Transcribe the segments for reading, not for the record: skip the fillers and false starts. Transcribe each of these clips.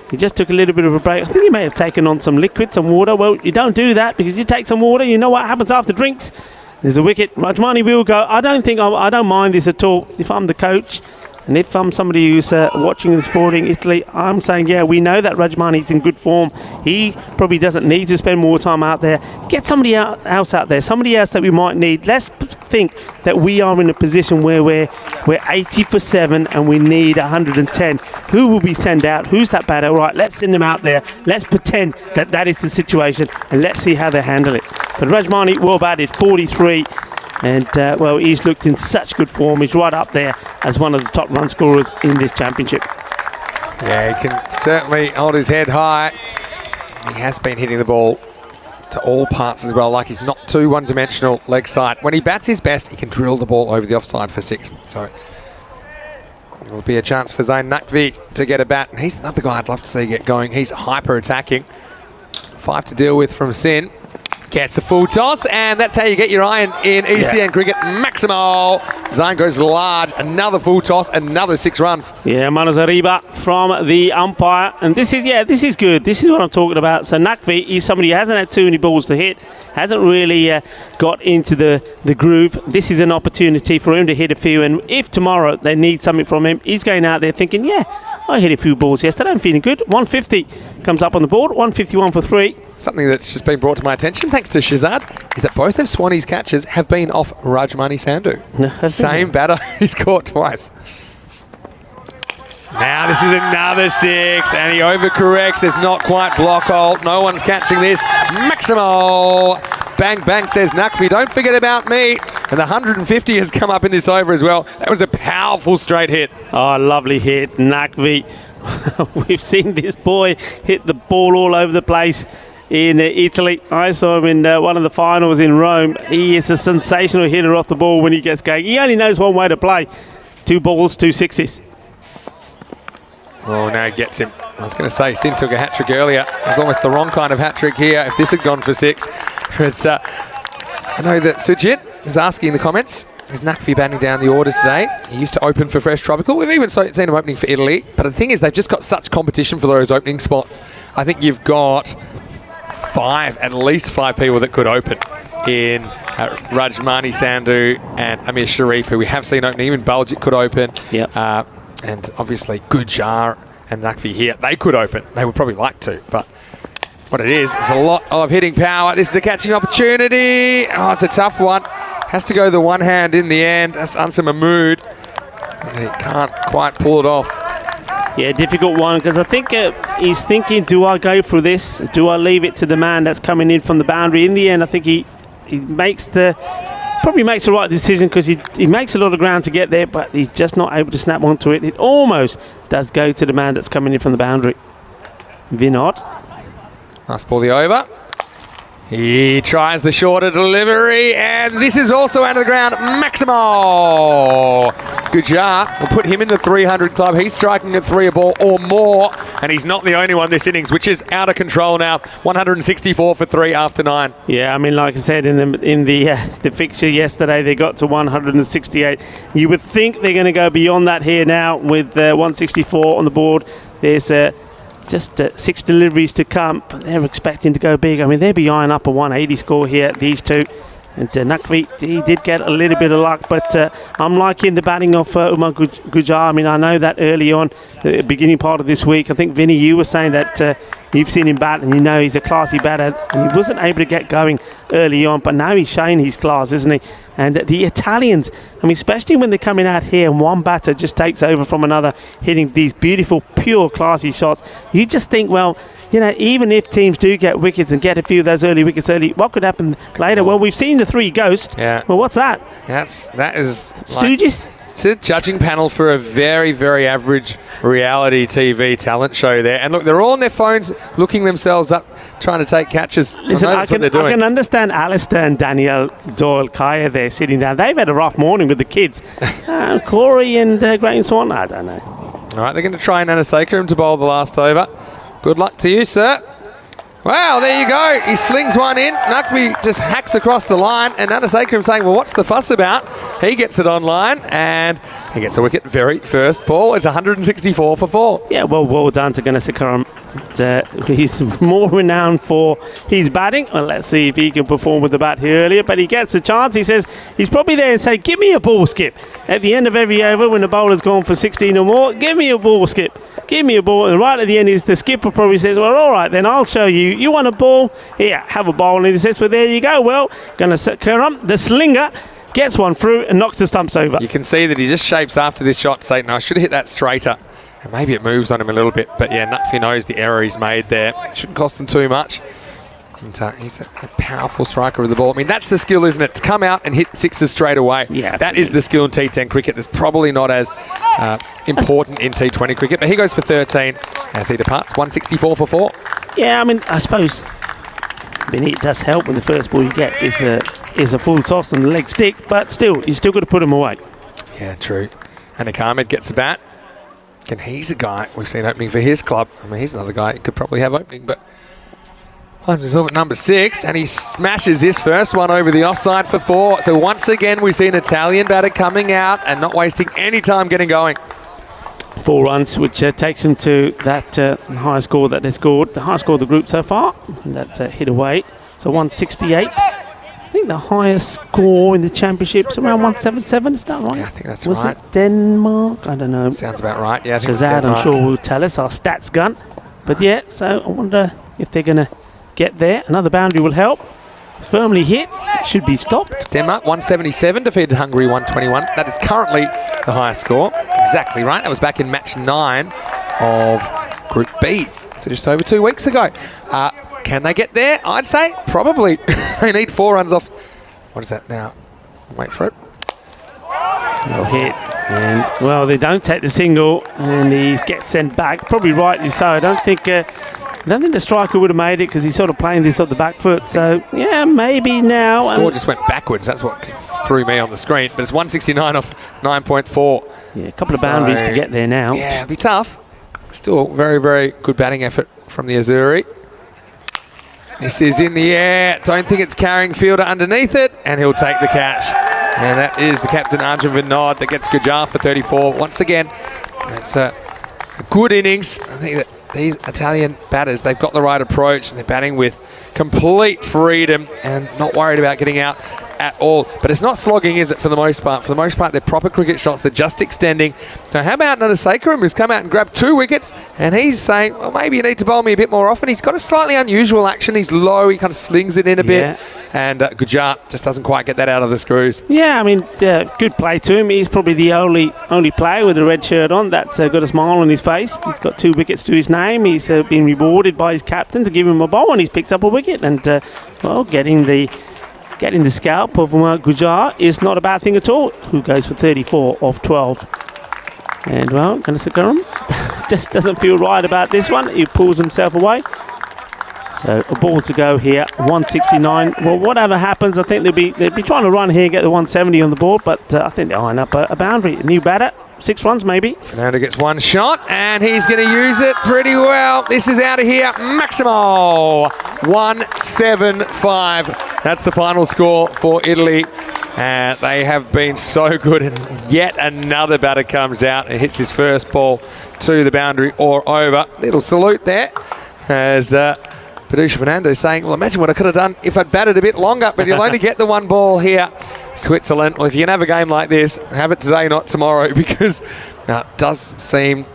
He just took a little bit of a break. I think he may have taken on some liquid, some water. Well, you don't do that because you take some water, you know what happens after drinks. There's a wicket. Rajmani will go. I don't mind this at all. If I'm the coach and if I'm somebody who's watching the Sporting Italy, I'm saying, yeah, we know that Rajmani's in good form. He probably doesn't need to spend more time out there. Get somebody else out there, somebody else that we might need. Let's think that we are in a position where we're 80 for 7 and we need 110. Who will we send out? Who's that batter? Right, let's send them out there. Let's pretend that is the situation and let's see how they handle it. But Rajmani, well batted, 43. And, well, he's looked in such good form. He's right up there as one of the top run scorers in this championship. Yeah, he can certainly hold his head high. He has been hitting the ball to all parts as well, like he's not too one-dimensional leg side. When he bats his best, he can drill the ball over the offside for 6. So it will be a chance for Zain Naqvi to get a bat. And he's another guy I'd love to see get going. He's hyper-attacking. 5 to deal with from Sin. Gets a full toss, and that's how you get your iron in ECN cricket. Maximo. Zain goes large. Another full toss, another 6 runs. Yeah, Manos Arriba from the umpire. And this is good. This is what I'm talking about. So Naqvi is somebody who hasn't had too many balls to hit, hasn't really got into the groove. This is an opportunity for him to hit a few, and if tomorrow they need something from him, he's going out there thinking, yeah, I hit a few balls yesterday, I'm feeling good. 150 comes up on the board, 151 for 3. Something that's just been brought to my attention, thanks to Shazad, is that both of Swanee's catches have been off Rajmani Sandhu. Same batter, he's caught twice. Now this is another 6, and he overcorrects. It's not quite block hole. No one's catching this. Maximo. Bang, bang, says Naqvi. Don't forget about me. And the 150 has come up in this over as well. That was a powerful straight hit. Oh, lovely hit, Naqvi. We've seen this boy hit the ball all over the place in Italy. I saw him in one of the finals in Rome. He is a sensational hitter off the ball when he gets going. He only knows one way to play. 2 balls, 2 sixes. Oh, now he gets him. I was going to say Sin took a hat-trick earlier. It was almost the wrong kind of hat-trick here if this had gone for 6. But I know that Sujit is asking in the comments, is Naqvi batting down the orders today? He used to open for Fresh Tropical. We've even seen him opening for Italy. But the thing is, they've just got such competition for those opening spots. I think you've got at least 5 people that could open in Rajmani Sandhu and Amir Sharif, who we have seen open. Even Baljit could open. Yep. And obviously Gujar and Naqvi here, they could open. They would probably like to, but what it is a lot of hitting power. This is a catching opportunity. Oh, it's a tough one. Has to go the one hand in the end. That's Ansar Mahmood. And he can't quite pull it off. Yeah, difficult one, because I think he's thinking, do I go for this? Do I leave it to the man that's coming in from the boundary? In the end, I think he probably makes the right decision, because he makes a lot of ground to get there, but he's just not able to snap onto it. It almost does go to the man that's coming in from the boundary. Vinod. Nice ball the over. He tries the shorter delivery, and this is also out of the ground. Maximo Gujar will put him in the 300 club. He's striking at 3 a ball or more, and he's not the only one this innings, which is out of control now. 164 for 3 after 9. Yeah, I mean, like I said, in the fixture yesterday, they got to 168. You would think they're going to go beyond that here now with 164 on the board. There's just 6 deliveries to come, but they're expecting to go big. I mean, they're behind up a 180 score here, these two. And Naqvi, he did get a little bit of luck, but I'm liking the batting of Umar Gujar. I mean, I know that early on, the beginning part of this week, I think, Vinny, you were saying that you've seen him bat, and you know he's a classy batter, and he wasn't able to get going early on, but now he's showing his class, isn't he? And the Italians, I mean, especially when they're coming out here and one batter just takes over from another, hitting these beautiful, pure, classy shots, you just think, well, you know, even if teams do get wickets and get a few of those early wickets early, what could happen later? Well, we've seen the 3 ghost. Yeah. Well, what's that? That is Stooges? Like, it's a judging panel for a very, very average reality TV talent show there. And look, they're all on their phones looking themselves up, trying to take catches. Listen, I can understand Alistair and Danielle Doyle-Kaya there sitting down. They've had a rough morning with the kids. Corey and Graham Swan, I don't know. All right, they're going to try Nanasekaram to bowl the last over. Good luck to you, sir. Wow, there you go. He slings one in. Naqvi just hacks across the line, and Nanasekaram saying, well, what's the fuss about? He gets it online, and He gets a wicket. Very first ball. It's 164 for 4. Yeah, well done to Gunnesakaram. He's more renowned for his batting. Well, let's see if he can perform with the bat here earlier. But he gets a chance. He says he's probably there and say, give me a ball skip. At the end of every over, when the bowler's gone for 16 or more, give me a ball skip. Give me a ball. And right at the end is the skipper probably says, well, all right, then I'll show you. You want a ball? Here, have a bowl. And he says, well, there you go. Well, Gunnesakaram, the slinger, gets one through and knocks the stumps over. You can see that he just shapes after this shot to say, no, I should have hit that straighter. And maybe it moves on him a little bit. But yeah, Nutfi knows the error he's made there. Shouldn't cost him too much. And he's a powerful striker of the ball. I mean, that's the skill, isn't it? To come out and hit sixes straight away. Yeah, that is the skill in T10 cricket. That's probably not as important in T20 cricket. But he goes for 13 as he departs. 164 for 4. Yeah, I mean, I suppose it does help when the first ball you get is a full toss on the leg stick, but still, you still got to put him away. Yeah, true. And Ahmed gets a bat. And he's a guy we've seen opening for his club. I mean, he's another guy who could probably have opening, but Holmes at number 6, and he smashes his first one over the offside for 4. So once again, we see an Italian batter coming out and not wasting any time getting going. 4 runs, which takes them to that high score that they scored, the high score of the group so far. And that's hit away. So 168. I think the highest score in the championship's around 177. Is that right? Yeah, I think that's Was right. it Denmark? I don't know. Sounds about right. Yeah, I think it's Shazad, I'm Denmark. sure, will tell us, our stats gun. But yeah, so I wonder if they're going to get there. Another boundary will help. It's firmly hit. Should be stopped. Denmark 177 defeated Hungary 121. That is currently the highest score. Exactly right. That was back in match 9 of Group B. So just over 2 weeks ago. Can they get there? I'd say probably. They need 4 runs off. What is that now? Wait for it. No hit. And, well, they don't take the single. And he gets sent back. Probably rightly so. I don't think the striker would have made it because he's sort of playing this off the back foot. So, yeah, maybe now. The score just went backwards. That's what threw me on the screen. But it's 169 off 9.4. Yeah, a couple of boundaries to get there now. Yeah, it'll be tough. Still very, very good batting effort from the Azuri. This is in the air. Don't think it's carrying fielder underneath it. And he'll take the catch. And that is the captain, Arjun Vinod, that gets Gujar for 34. Once again, it's a good innings. I think that these Italian batters, they've got the right approach and they're batting with complete freedom and not worried about getting out at all. But it's not slogging, is it, for the most part? For the most part, they're proper cricket shots. They're just extending. Now, how about Gunnesakaram, who's come out and grabbed 2 wickets, and he's saying, well, maybe you need to bowl me a bit more often. He's got a slightly unusual action. He's low. He kind of slings it in a bit. And Gujar just doesn't quite get that out of the screws. Yeah, I mean, good play to him. He's probably the only player with a red shirt on that's got a smile on his face. He's got 2 wickets to his name. He's been rewarded by his captain to give him a bowl, and he's picked up a wicket. And, well, getting the scalp of Gujar is not a bad thing at all. Who goes for 34 off 12. And, well, Gunnesakaram just doesn't feel right about this one. He pulls himself away. So a ball to go here, 169. Well, whatever happens, I think they'll be trying to run here and get the 170 on the board, but I think they'll line up a boundary. A new batter, 6 runs maybe. Fernando gets 1 shot, and he's going to use it pretty well. This is out of here. Maximo, 175. That's the final score for Italy. They have been so good, and yet another batter comes out and hits his first ball to the boundary or over. Little salute there as Padusha Fernando saying, well, imagine what I could have done if I'd batted a bit longer, but you'll only get the 1 ball here. Switzerland, well, if you can have a game like this, have it today, not tomorrow, because it does seem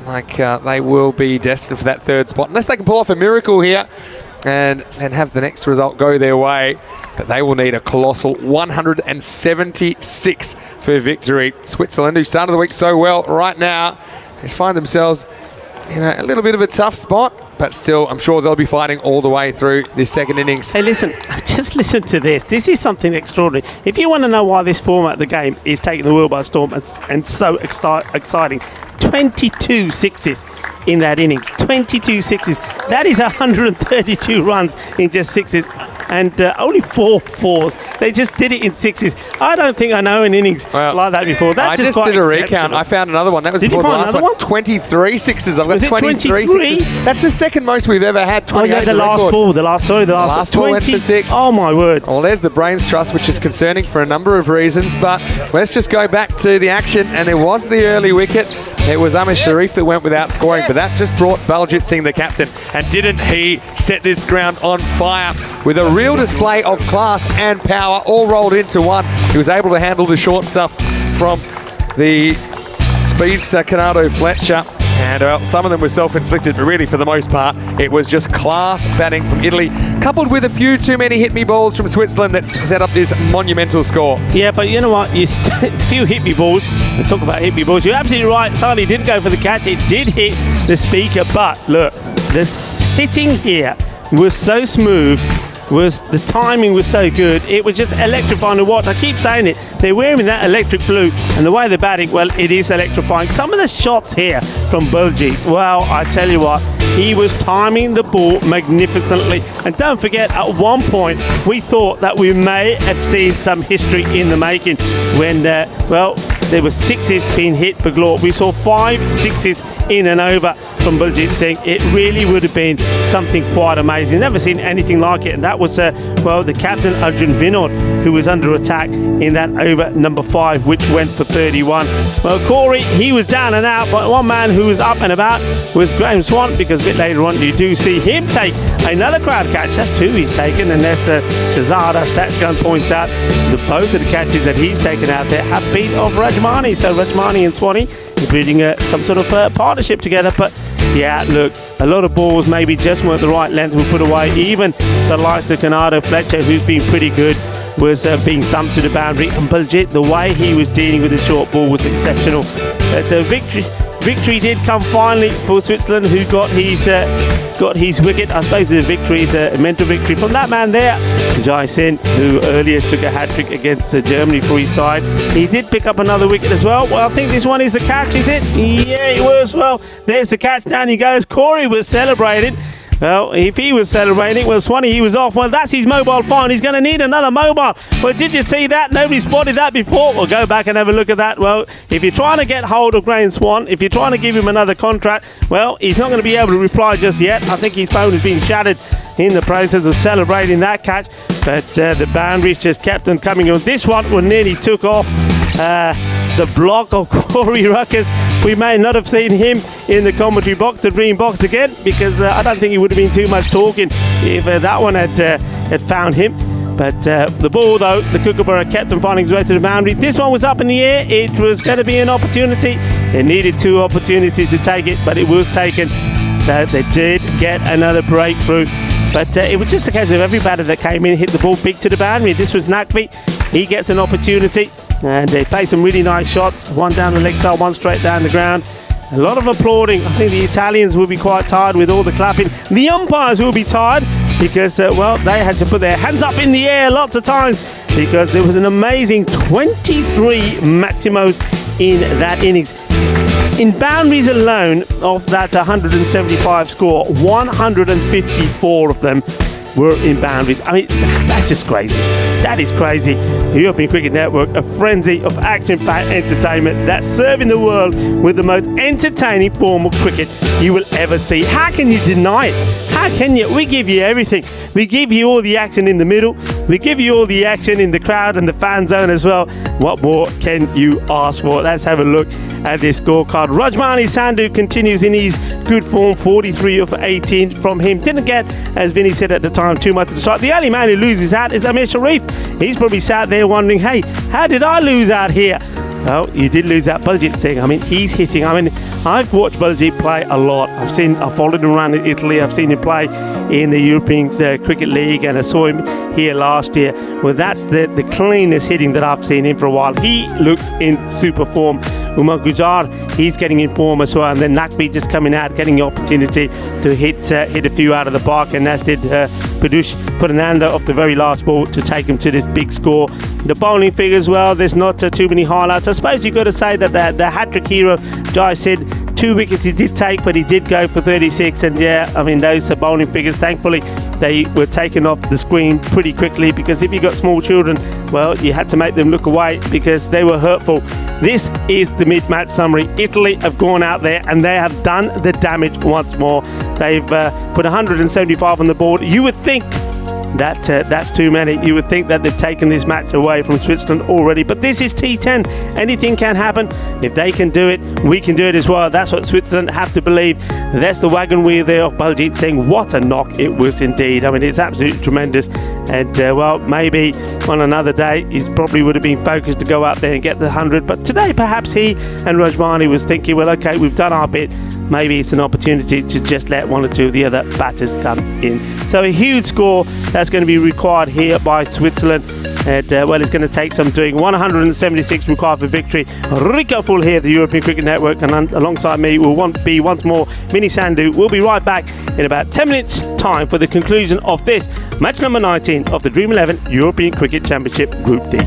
like they will be destined for that 3rd spot. Unless they can pull off a miracle here and have the next result go their way. But they will need a colossal 176 for victory. Switzerland, who started the week so well right now, just find themselves in a little bit of a tough spot, but still, I'm sure they'll be fighting all the way through this 2nd innings. Hey, listen, just listen to this. This is something extraordinary. If you want to know why this format of the game is taking the world by storm and so exciting, 22 sixes in that innings. 22 sixes. That is 132 runs in just 6s. and only 4 fours. They just did it in 6s. I don't think I know an innings like that before. That's I just did a recount. I found another one. That was did before you the find last another one? 23 6s. I've got Was it 23 23? 6s. That's the second most we've ever had. Oh, 28 yeah, the last record. ball. The last ball went for 6. Oh, my word. Well, there's the brains trust, which is concerning for a number of reasons, but let's just go back to the action, and there was the early wicket. It was Ahmed Sharif that went without scoring, but that just brought Baljit Singh, the captain, and didn't he set this ground on fire with a real display of class and power all rolled into one. He was able to handle the short stuff from the speedster Canado Fletcher, and some of them were self-inflicted, but really for the most part it was just class batting from Italy, coupled with a few too many hit-me balls from Switzerland that set up this monumental score. Yeah, but you know what? A few hit-me balls. We talk about hit-me balls. You're absolutely right. Sani didn't go for the catch. It did hit the speaker, but look, the hitting here was so smooth. The timing was so good. It was just electrifying to watch. I keep saying it. They're wearing that electric blue, and the way they're batting, well, it is electrifying. Some of the shots here from Baljit, well, I tell you what, he was timing the ball magnificently. And don't forget, at one point, we thought that we may have seen some history in the making when, there were 6s being hit for galore. We saw 5 6s in and over from Baljit Singh. It really would have been something quite amazing. Never seen anything like it. And that was, the captain, Arjun Vinod, who was under attack in that over number 5, which went for 31. Well, Corey, he was down and out, but one man who was up and about was Graham Swan, because a bit later on you do see him take another crowd catch. That's 2 he's taken, and that's Shazada Statsgun points out that both of the catches that he's taken out there have been of Rajmani. So Rajmani and Swanee building some sort of partnership together. But yeah, look, a lot of balls maybe just weren't the right length, were put away. Even the likes of Canado Fletcher, who's been pretty good, was being thumped to the boundary. And Baljit, the way he was dealing with the short ball was exceptional. The victory did come finally for Switzerland, who got his wicket. I suppose the victory is a mental victory from that man there, Jai Sin, who earlier took a hat-trick against Germany for his side. He did pick up another wicket as well. Well, I think this one is the catch, is it? Yeah, it was. Well, there's the catch. Down he goes. Corey was celebrating. Well, if he was celebrating, well, Swanee, he was off. Well, that's his mobile phone. He's going to need another mobile. Well, did you see that? Nobody spotted that before. Well, go back and have a look at that. Well, if you're trying to get hold of Graham Swan, if you're trying to give him another contract, well, he's not going to be able to reply just yet. I think his phone has been shattered in the process of celebrating that catch. But the boundaries just kept on coming on. This one nearly took off the block of Corey Ruckus. We may not have seen him in the commentary box, the green box again, because I don't think he would have been too much talking if that one had found him. But the ball, though, the Kookaburra kept on finding his way to the boundary. This one was up in the air. It was going to be an opportunity. They needed 2 opportunities to take it, but it was taken. So they did get another breakthrough. But it was just a case of every batter that came in hit the ball big to the boundary. This was Naqvi. He gets an opportunity, and they played some really nice shots. One down the leg side, one straight down the ground. A lot of applauding. I think the Italians will be quite tired with all the clapping. The umpires will be tired because, they had to put their hands up in the air lots of times because there was an amazing 23 Maximos in that innings. In boundaries alone, of that 175 score, 154 of them were in boundaries. I mean, that's just crazy. That is crazy. The European Cricket Network, a frenzy of action-packed entertainment that's serving the world with the most entertaining form of cricket you will ever see. How can you deny it? How can you? We give you everything. We give you all the action in the middle. We give you all the action in the crowd and the fan zone as well. What more can you ask for? Let's have a look at this scorecard. Rajmani Sandhu continues in his good form, 43 of 18 from him. Didn't get, as Vinny said at the time, too much to the strike. The only man who loses out is Amir Sharif. He's probably sat there wondering, hey, how did I lose out here? Well, you did lose out Baljit Singh. I mean, he's hitting. I mean, I've watched Baljit play a lot. I've followed him around in Italy. I've seen him play in the European Cricket League, and I saw him here last year. Well, that's the cleanest hitting that I've seen him for a while. He looks in super form. Umar Gujar, he's getting in form as well. And then Naqvi just coming out, getting the opportunity to hit a few out of the park. And as did Padush Fernando off the very last ball to take him to this big score. The bowling figure as well, there's not too many highlights. I suppose you've got to say that the hat-trick hero, Jai Sid, 2 wickets he did take, but he did go for 36. And yeah, I mean, those are bowling figures. Thankfully, they were taken off the screen pretty quickly, because if you got small children, well, you had to make them look away because they were hurtful. This is the mid-match summary. Italy have gone out there and they have done the damage once more. They've put 175 on the board. You would think that that's too many. You would think that they've taken this match away from Switzerland already, but this is T10. Anything can happen. If they can do it, we can do it as well. That's what Switzerland have to believe. That's the wagon wheel there of Baljeet saying what a knock it was indeed. I mean, it's absolutely tremendous. And well, maybe on another day he probably would have been focused to go out there and get the 100, but today perhaps he and Rajmani was thinking, well, okay, we've done our bit, maybe it's an opportunity to just let one or two of the other batters come in. So a huge score that's going to be required here by Switzerland. And well, it's going to take some doing. 176 required for victory. Rico Full here, the European Cricket Network, and alongside me will be once more Mini Sandhu. We'll be right back in about 10 minutes time for the conclusion of this match number 19 of the Dream 11 European Cricket Championship Group D.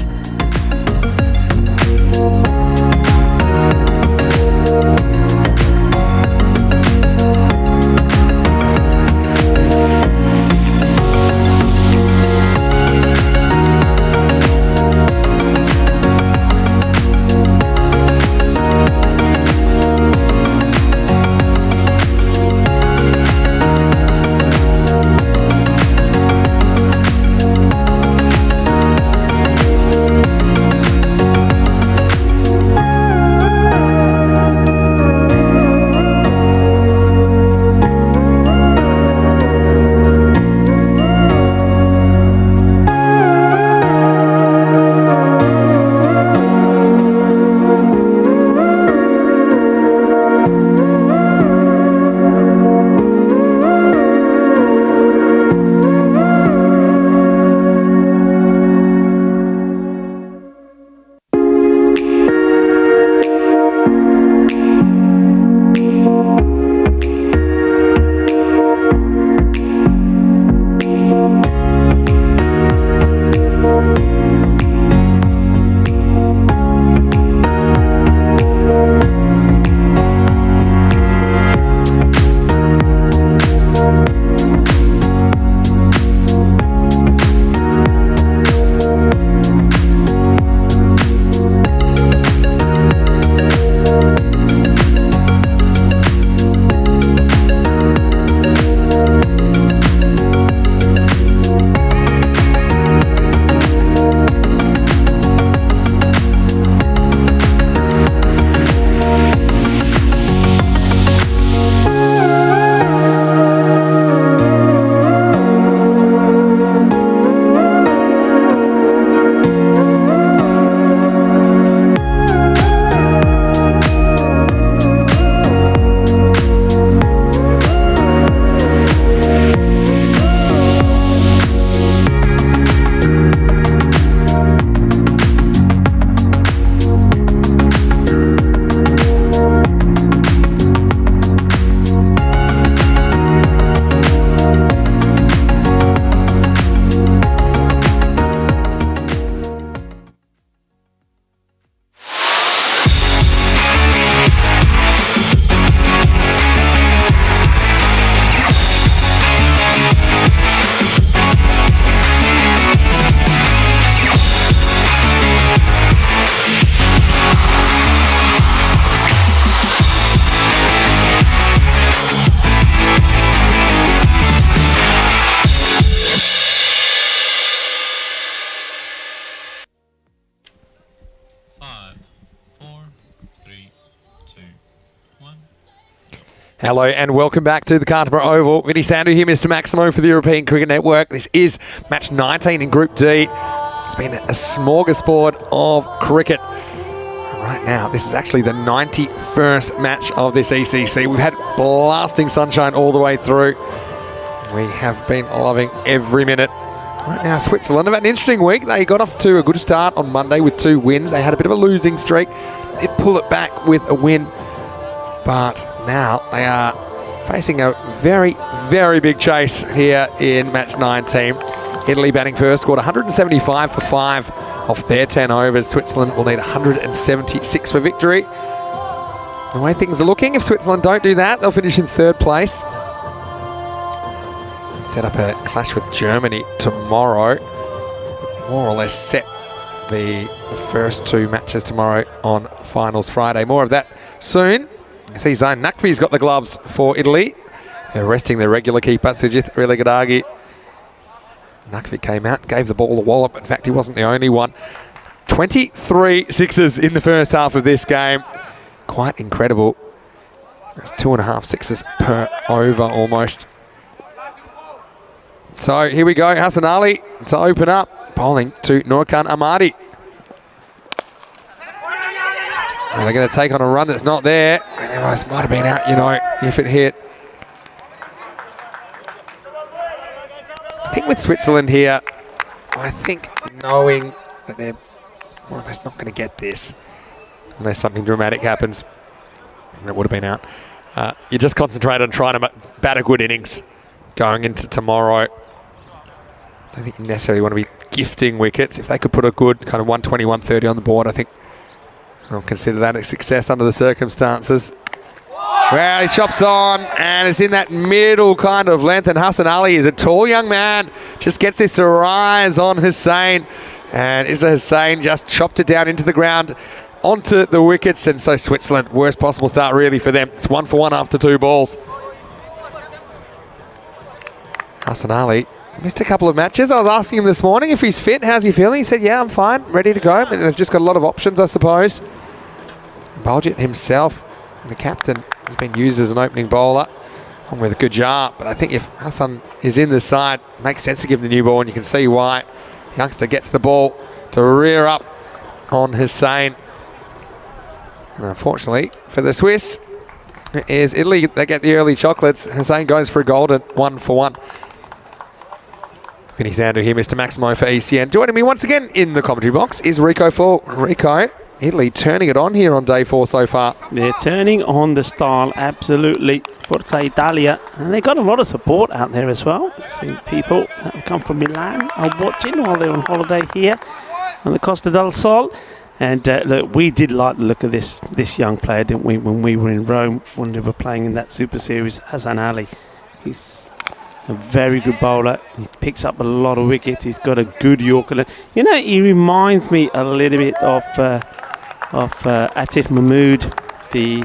Hello and welcome back to the Canterbury Oval. Vinny Sandhu here, Mr. Maximo for the European Cricket Network. This is match 19 in Group D. It's been a smorgasbord of cricket. Right now, this is actually the 91st match of this ECC. We've had blasting sunshine all the way through. We have been loving every minute. Right now, Switzerland have had an interesting week. They got off to a good start on Monday with 2 wins. They had a bit of a losing streak. They pull it back with a win. But now they are facing a very, very big chase here in match 19. Italy batting first, scored 175 for 5 off their 10 overs. Switzerland will need 176 for victory. the way things are looking. If Switzerland don't do that, they'll finish in 3rd place. And set up a clash with Germany tomorrow. More or less set the first 2 matches tomorrow on Finals Friday. More of that soon. I see Zain Nakvi's got the gloves for Italy. They're resting their regular keeper, Sujith Religadagi. Nakvi came out, gave the ball a wallop. In fact, he wasn't the only one. 23 sixes in the first half of this game. Quite incredible. That's 2.5 sixes per over almost. So here we go, Hassan Ali to open up. Bowling to Nurkan Ahmadi. And they're going to take on a run that's not there. Otherwise, might have been out, you know, if it hit. I think with Switzerland here, I think knowing that they're more or less not going to get this unless something dramatic happens, and it would have been out. You just concentrate on trying to bat a good innings going into tomorrow. I don't think you necessarily want to be gifting wickets. If they could put a good kind of 120, 130 on the board, I think I'll consider that a success under the circumstances. Well, he chops on, and it's in that middle kind of length, and Hassan Ali is a tall young man, just gets this to rise on Hussain, and Izza Hussain just chopped it down into the ground, onto the wickets, and so Switzerland, worst possible start really for them. It's 1 for 1 after 2 balls. Hassan Ali missed a couple of matches. I was asking him this morning if he's fit, how's he feeling? He said, yeah, I'm fine, ready to go. And they've just got a lot of options, I suppose. Baljit himself, the captain, has been used as an opening bowler on with a good job. But I think if Hassan is in the side, it makes sense to give him the new ball, and you can see why. The youngster gets the ball to rear up on Hussain. And unfortunately for the Swiss, it is Italy. They get the early chocolates. Hussain goes for a golden 1 for 1. Vinny Zandu here, Mr. Maximo for ECN. Joining me once again in the commentary box is Rico Fall. Rico, Italy turning it on here on day 4 so far. They're turning on the style, absolutely. Forza Italia. And they got a lot of support out there as well. See people that have come from Milan are watching while they're on holiday here on the Costa del Sol. And look, we did like the look of this young player, didn't we, when we were in Rome, when they were playing in that Super Series, Hassan Ali. He's a very good bowler. He picks up a lot of wickets. He's got a good Yorker. You know, he reminds me a little bit of Atif Mahmood, the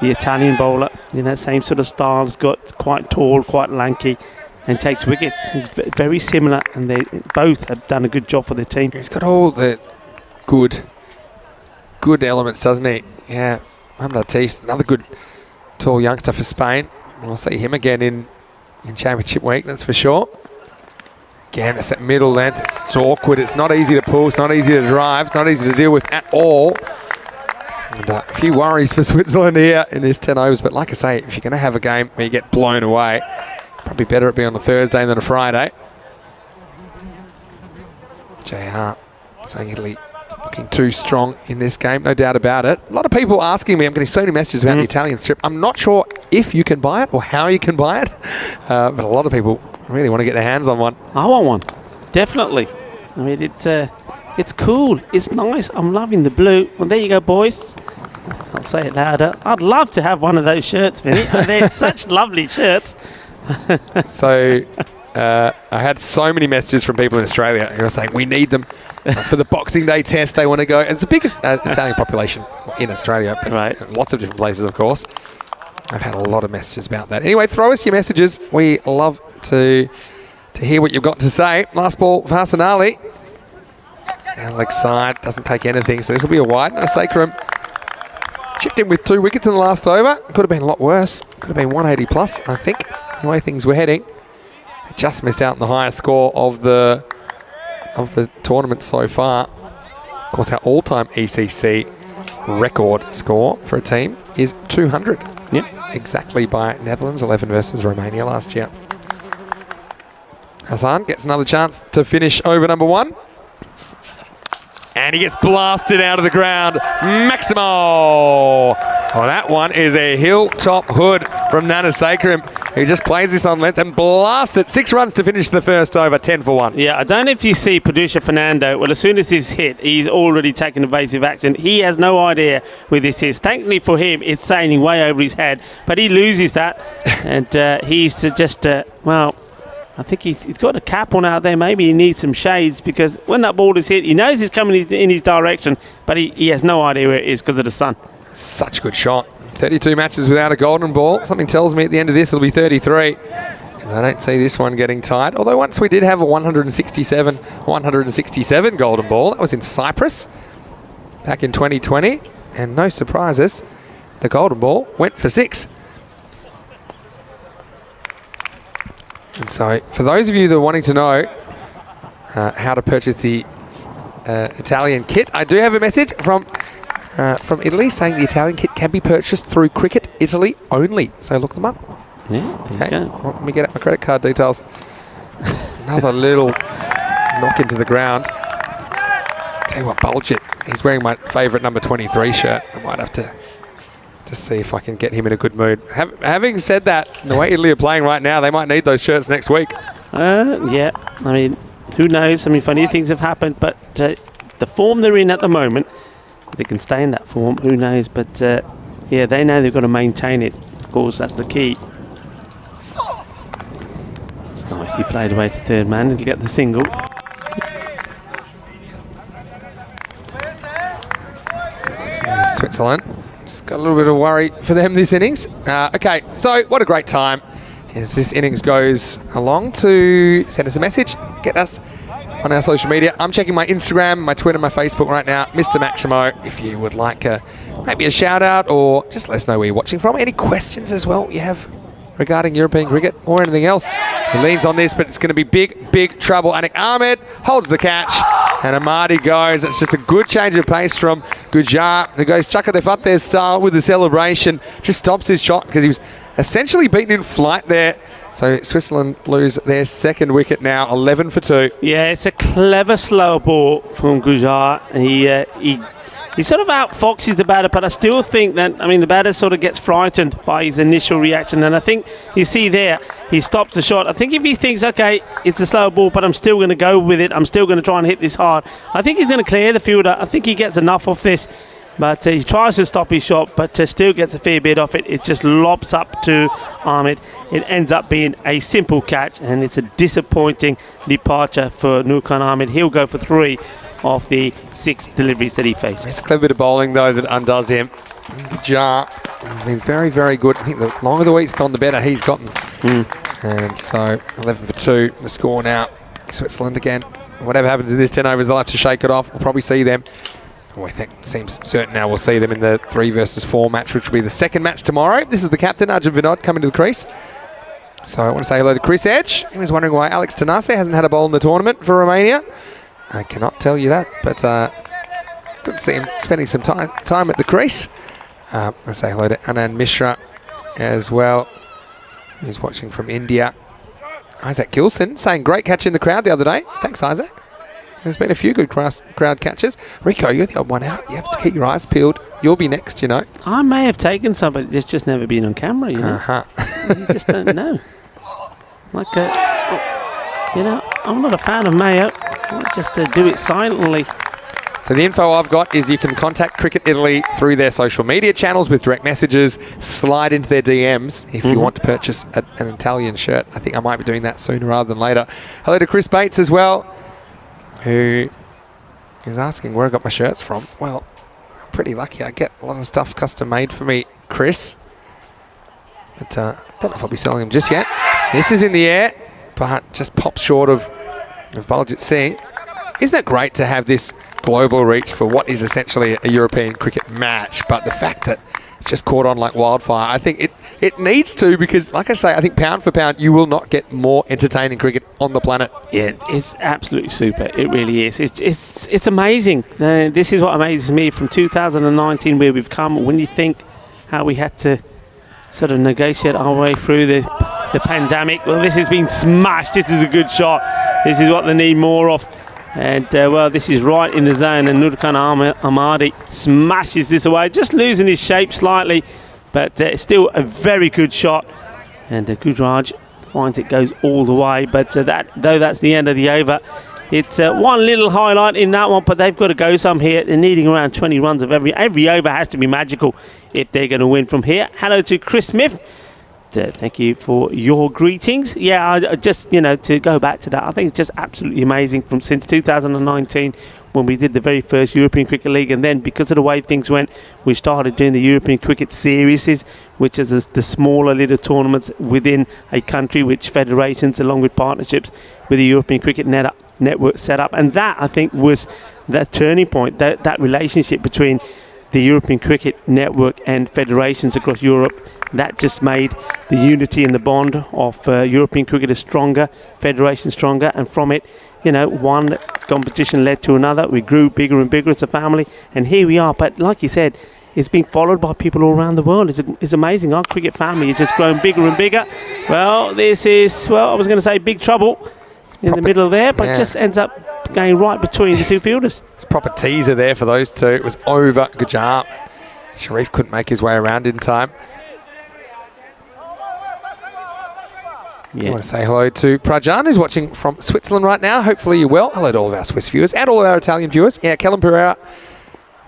Italian bowler. You know, same sort of style. He's got quite tall, quite lanky, and takes wickets. It's very similar, and they both have done a good job for the team. He's got all the good elements, doesn't he? Yeah, Mohamed Atif's another good tall youngster for Spain. We'll see him again in Championship week, that's for sure. Again, it's that middle length. It's awkward. It's not easy to pull. It's not easy to drive. It's not easy to deal with at all. And a few worries for Switzerland here in this 10 overs. But like I say, if you're going to have a game where you get blown away, probably better it be on a Thursday than a Friday. JR saying Italy looking too strong in this game, no doubt about it. A lot of people asking me, I'm getting so many messages about the Italian strip. I'm not sure if you can buy it or how you can buy it, but a lot of people really want to get their hands on one. I want one, definitely. I mean, it's cool, it's nice. I'm loving the blue. Well, there you go, boys. I'll say it louder. I'd love to have one of those shirts, Vinny. They're such lovely shirts. So I had so many messages from people in Australia who are saying we need them for the Boxing Day test. They want to go. It's the biggest Italian population in Australia, but right. Lots of different places, of course. I've had a lot of messages about that. Anyway, throw us your messages. We love to hear what you've got to say. Last ball for Hassan Ali. Down leg side, doesn't take anything, so this will be a wide. And a Sacrum chipped in with 2 wickets in the last over. Could have been a lot worse. Could have been 180 plus, I think, the way things were heading. Just missed out on the highest score of the tournament so far. Of course, our all-time ECC record score for a team is 200. Yep. Exactly by Netherlands, 11 versus Romania last year. Hassan gets another chance to finish over number 1. And he gets blasted out of the ground. Maximo! Oh, that one is a hilltop hood from Nana Sacrum. who just plays this on length and blasts it. 6 runs to finish the first over, 10 for 1. Yeah, I don't know if you see producer Fernando. Well, as soon as he's hit, he's already taken evasive action. He has no idea where this is. Thankfully for him, it's sailing way over his head, but he loses that, and he's just, well, I think he's got a cap on out there. Maybe he needs some shades, because when that ball is hit, he knows it's coming in his direction, but he has no idea where it is because of the sun. Such a good shot. 32 matches without a golden ball. Something tells me at the end of this it'll be 33. And I don't see this one getting tied. Although once we did have a 167 golden ball. That was in Cyprus back in 2020. And no surprises, the golden ball went for 6. And so for those of you that are wanting to know how to purchase the Italian kit, I do have a message from Italy saying the Italian kit can be purchased through Cricket Italy only. So look them up. Yeah, Okay, well, let me get out my credit card details. Another little knock into the ground. Tell you what, Bulge it. He's wearing my favourite number 23 shirt. I might have to just see if I can get him in a good mood. Having said that, the way Italy are playing right now, they might need those shirts next week. Yeah, I mean, who knows? I mean, funny things have happened, but the form they're in at the moment, they can stay in that form, who knows? But yeah, they know they've got to maintain it. Of course, that's the key. It's nicely played away to third man and get the single. Switzerland, just got a little bit of worry for them this innings. Okay, so what a great time as this innings goes along. To send us a message, get us on our social media. I'm checking my Instagram, my Twitter, my Facebook right now, Mr. Maximo. If you would like maybe a shout out, or just let us know where you're watching from. Any questions as well you have regarding European cricket or anything else. He leans on this, but it's going to be big trouble. Anik Ahmed holds the catch, and Amadi goes. It's just a good change of pace from Gujar, who goes chuck the Fateh style with the celebration. Just stops his shot because he was essentially beaten in flight there. So Switzerland lose their second wicket now, 11 for 2. Yeah, it's a clever slow ball from Gujar. He sort of outfoxes the batter, but I still think that, I mean, the batter sort of gets frightened by his initial reaction, and I think you see there, he stops the shot. I think if he thinks, okay, it's a slow ball, but I'm still going to go with it, I'm still going to try and hit this hard, I think he's going to clear the fielder. I think he gets enough of this, but he tries to stop his shot, but still gets a fair bit off it. It just lobs up to Ahmed. It ends up being a simple catch, and it's a disappointing departure for Nurkan Ahmed. He'll go for 3 of the 6 deliveries that he faced. It's a clever bit of bowling, though, that undoes him. Gujar has been very good. I think the longer the week's gone, the better he's gotten. And so 11 for 2, the score now. Switzerland again. Whatever happens in this 10 overs, they'll have to shake it off. We'll probably see them. I think it seems certain now we'll see them in the 3 versus 4 match, which will be the second match tomorrow. This is the captain, Arjun Vinod, coming to the crease. So I want to say hello to Chris Edge. He was wondering why Alex Tanase hasn't had a bowl in the tournament for Romania. I cannot tell you that, but good to see him spending some time at the crease. I say hello to Anand Mishra as well, who's watching from India. Isaac Gilson saying great catch in the crowd the other day. Thanks, Isaac. There's been a few good crowd catches. Rico, you're the odd one out. You have to keep your eyes peeled. You'll be next, you know. I may have taken some, but it's just never been on camera, you know. You just don't know. Like, you know, I'm not a fan of Mayo. I just do it silently. So the info I've got is you can contact Cricket Italy through their social media channels with direct messages, slide into their DMs if you want to purchase an Italian shirt. I think I might be doing that sooner rather than later. Hello to Chris Bates as well, who is asking where I got my shirts from. Well, I'm pretty lucky. I get a lot of stuff custom made for me, Chris. But I don't know if I'll be selling them just yet. This is in the air, but just pops short of Baljit Singh. Isn't it great to have this global reach for what is essentially a European cricket match? But the fact that it's just caught on like wildfire, I think it needs to, because like I say, I think pound for pound, you will not get more entertaining cricket on the planet. Yeah, it's absolutely super. It really is. It's amazing. This is what amazes me from 2019, where we've come. When you think how we had to sort of negotiate our way through the pandemic, well, this has been smashed. This is a good shot. This is what they need more of. And, well, this is right in the zone, and Nurkan Ahmadi smashes this away, just losing his shape slightly, but it's still a very good shot. And Gujaraj finds it goes all the way. But that's the end of the over. It's one little highlight in that one, but they've got to go some here. They're needing around 20 runs of every over has to be magical if they're going to win from here. Hello to Chris Smith. Thank you for your greetings. Yeah, I just, to go back to that, I think it's just absolutely amazing from since 2019 when we did the very first European Cricket League, and then because of the way things went, we started doing the European Cricket Series, which is the smaller little tournaments within a country, which federations, along with partnerships with the European Cricket Network set up. And that, I think, was that turning point, that relationship between the European Cricket Network and federations across Europe. That just made the unity and the bond of European cricketers stronger, federations stronger, and from it, one competition led to another. We grew bigger and bigger as a family, and here we are. But like you said, it's been followed by people all around the world. It's amazing. Our cricket family has just grown bigger and bigger. Well, this is, I was going to say big trouble in the middle there, but just ends up going right between the two fielders. It's a proper teaser there for those two. It was over Gujar. Sharif couldn't make his way around in time. I want to say hello to Prajan, who's watching from Switzerland right now. Hopefully you're well. Hello to all of our Swiss viewers and all of our Italian viewers. Yeah, Callum Pereira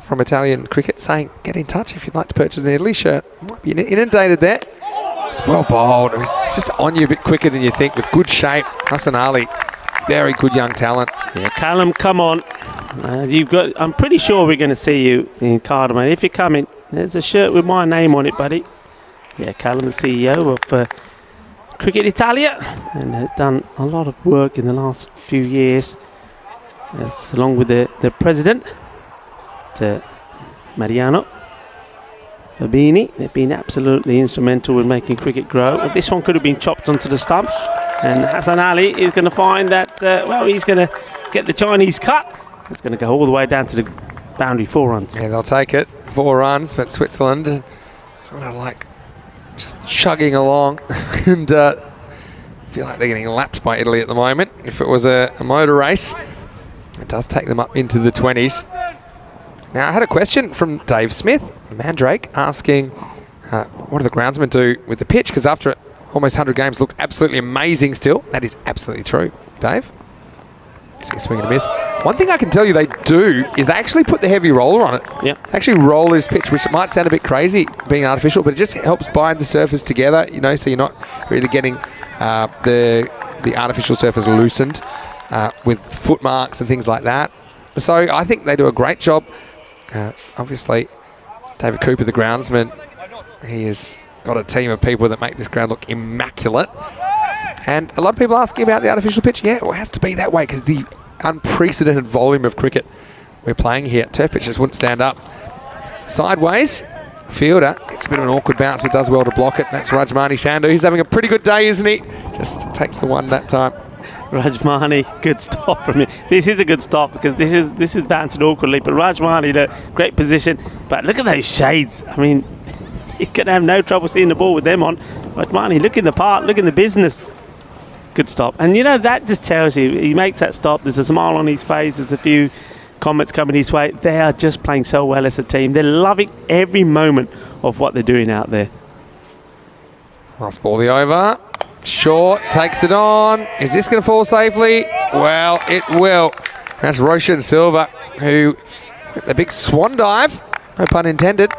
from Italian Cricket saying, get in touch if you'd like to purchase an Italy shirt. Might be inundated there. It's well bowled. It's just on you a bit quicker than you think, with good shape. Hassan Ali, very good young talent. Yeah, Callum, come on. I'm pretty sure we're going to see you in Cardamom. If you're coming, there's a shirt with my name on it, buddy. Yeah, Callum, the CEO of Cricket Italia, and has done a lot of work in the last few years, along with the president, Mariano Fabini. They've been absolutely instrumental in making cricket grow. This one could have been chopped onto the stumps, and Hassan Ali is going to find that, he's going to get the Chinese cut. It's going to go all the way down to the boundary, 4 runs. Yeah, they'll take it, 4 runs, but Switzerland sort of like just chugging along and feel like they're getting lapped by Italy at the moment. If it was a motor race, it does take them up into the 20s. Now, I had a question from Dave Smith, Mandrake, asking what do the groundsmen do with the pitch? Because after almost 100 games, looked absolutely amazing still. That is absolutely true, Dave. See a swing and a miss. One thing I can tell you they do is they actually put the heavy roller on it. Yep. They actually roll this pitch, which might sound a bit crazy being artificial, but it just helps bind the surface together, so you're not really getting the artificial surface loosened with foot marks and things like that. So I think they do a great job. Obviously, David Cooper, the groundsman, he has got a team of people that make this ground look immaculate. And a lot of people asking about the artificial pitch. Yeah, it has to be that way because the unprecedented volume of cricket we're playing here. Turf pitches wouldn't stand up. Sideways, fielder gets a bit of an awkward bounce, but does well to block it. That's Rajmani Sandhu. He's having a pretty good day, isn't he? Just takes the one that time. Rajmani, good stop from him. This is a good stop because this is bouncing awkwardly, but Rajmani in a great position. But look at those shades. I mean, you're going to have no trouble seeing the ball with them on. Rajmani, look in the part, look in the business. Good stop. And that just tells you, he makes that stop, there's a smile on his face, there's a few comments coming his way. They are just playing so well as a team. They're loving every moment of what they're doing out there. Last ball the over. Short, takes it on. Is this going to fall safely? Well, it will. That's Roshan Silva, who, the big swan dive, no pun intended,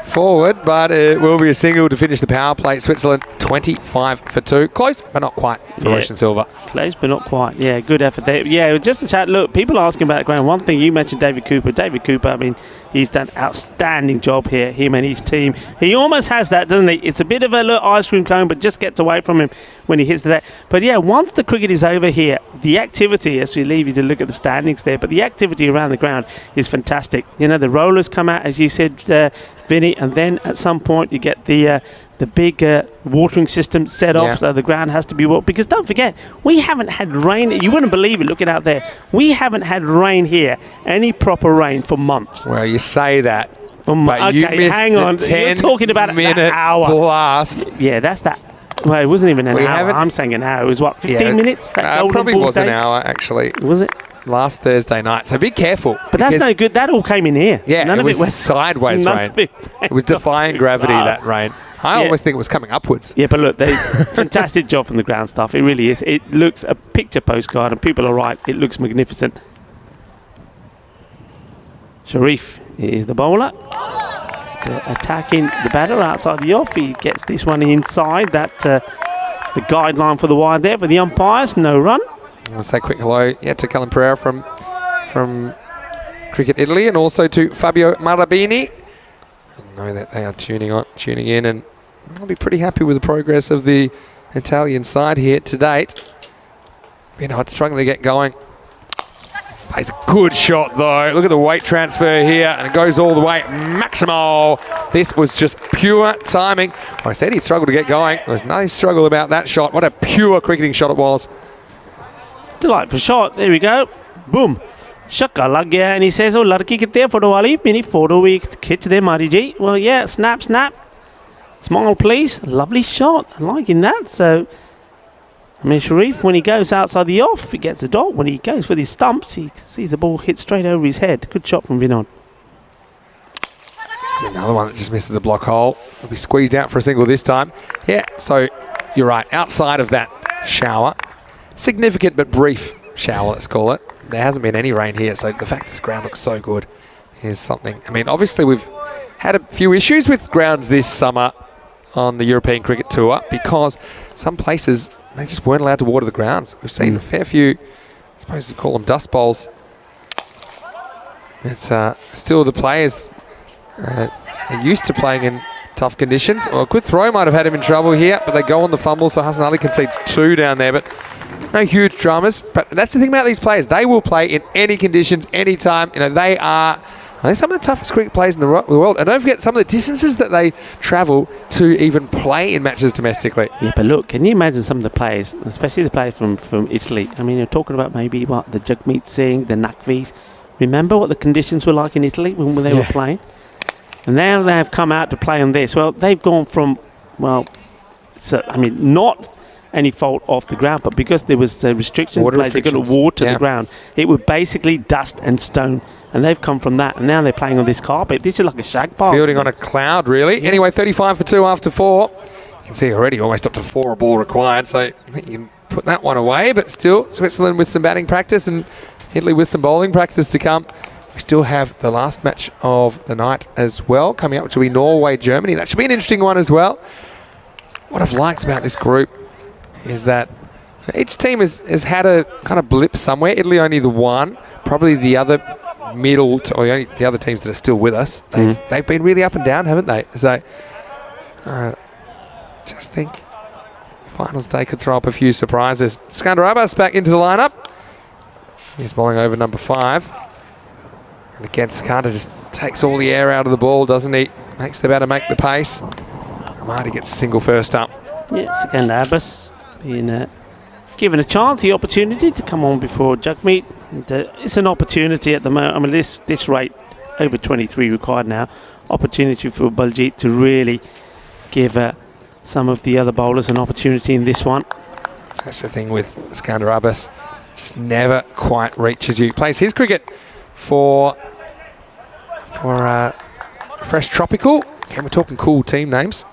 forward, but it will be a single to finish the power play. Switzerland 25 for 2. Close, but not quite for Roshan Silva. Close, but not quite. Yeah, good effort there. Yeah, just to chat. Look, people are asking about the ground. One thing you mentioned, David Cooper. David Cooper, I mean, he's done an outstanding job here, him and his team. He almost has that, doesn't he? It's a bit of a little ice cream cone, but just gets away from him when he hits the deck. But yeah, once the cricket is over here, the activity, as we leave you to look at the standings there, but the activity around the ground is fantastic. The rollers come out, as you said, Vinny, and then at some point you get the big watering system set off, so the ground has to be watered. Because don't forget, we haven't had rain. You wouldn't believe it looking out there. We haven't had rain here, any proper rain, for months. Well, you say that. But okay, hang on. You're talking about an hour. Blast. Yeah, that's that. Well, it wasn't even an hour. I'm saying an hour. It was what, 15 minutes? That probably was an hour, actually. Was it? Last Thursday night, so be careful. But that's no good. That all came in here. Yeah, none of it was sideways rain. It was defying gravity, that rain. I always think it was coming upwards. Yeah, but look, fantastic job from the ground staff. It really is. It looks a picture postcard, and people are right. It looks magnificent. Sharif is the bowler. Attacking the batter outside the off. He gets this one inside that the guideline for the wide there. For the umpires, no run. I want to say quick hello to Callum Pereira from Cricket Italy, and also to Fabio Marabini. I know that they are tuning in, and I'll be pretty happy with the progress of the Italian side here to date. Vinod struggling to get going. Plays a good shot though. Look at the weight transfer here, and it goes all the way. Maximo. This was just pure timing. I said he struggled to get going. There was no struggle about that shot. What a pure cricketing shot it was. Delightful shot. There we go. Boom. Shakka lag gaya, and he says, "Oh, ladki kitte photo wali? Mini photo we khich de mari ji." Well, yeah, snap, snap. Smile, please. Lovely shot. I'm liking that. So, I mean, Sharif, when he goes outside the off, he gets a dot. When he goes for these stumps, he sees the ball hit straight over his head. Good shot from Vinod. There's another one that just misses the block hole. Will be squeezed out for a single this time. Yeah, so you're right. Outside of that shower, significant but brief shower, let's call it. There hasn't been any rain here, so the fact this ground looks so good is something. I mean, obviously we've had a few issues with grounds this summer on the European Cricket Tour because some places, they just weren't allowed to water the grounds. We've seen a fair few, I suppose you call them dust bowls. It's still the players are used to playing in tough conditions. Well, a good throw might have had him in trouble here, but they go on the fumble, so Hassan Ali concedes 2 down there, but no huge dramas. But that's the thing about these players. They will play in any conditions, any time. You know, they are, I think, some of the toughest cricket players in the world. And don't forget some of the distances that they travel to even play in matches domestically. Yeah, but look, can you imagine some of the players, especially the players from Italy? I mean, you're talking about maybe the Jagmeet Singh, the Naqvis. Remember what the conditions were like in Italy when they were playing? And now they have come out to play on this. Well, they've gone from, I mean, not any fault off the ground, but because there was restrictions, they're going to water the ground. It was basically dust and stone, and they've come from that, and now they're playing on this carpet. This is like a shag park. Fielding on a cloud, really. Yeah. Anyway, 35 for 2 after 4. You can see already almost up to 4 a ball required, so I think you can put that one away, but still Switzerland with some batting practice and Italy with some bowling practice to come. We still have the last match of the night as well coming up, which will be Norway-Germany. That should be an interesting one as well. What I've liked about this group is that each team has had a kind of blip somewhere. Italy only the one. Probably the other middle, or the other teams that are still with us. They've been really up and down, haven't they? So, just think finals day could throw up a few surprises. Skandar Abbas back into the lineup. He's bowling over number 5. And again, Skandar just takes all the air out of the ball, doesn't he? Makes the batter make the pace. Amadi gets a single first up. Yeah, Skandar Abbas being given a chance, the opportunity to come on before Jagmeet. And, it's an opportunity at the moment. I mean, this rate, over 23 required now. Opportunity for Baljit to really give some of the other bowlers an opportunity in this one. That's the thing with Skandar Abbas. Just never quite reaches you. Plays his cricket for Fresh Tropical. And we're talking cool team names.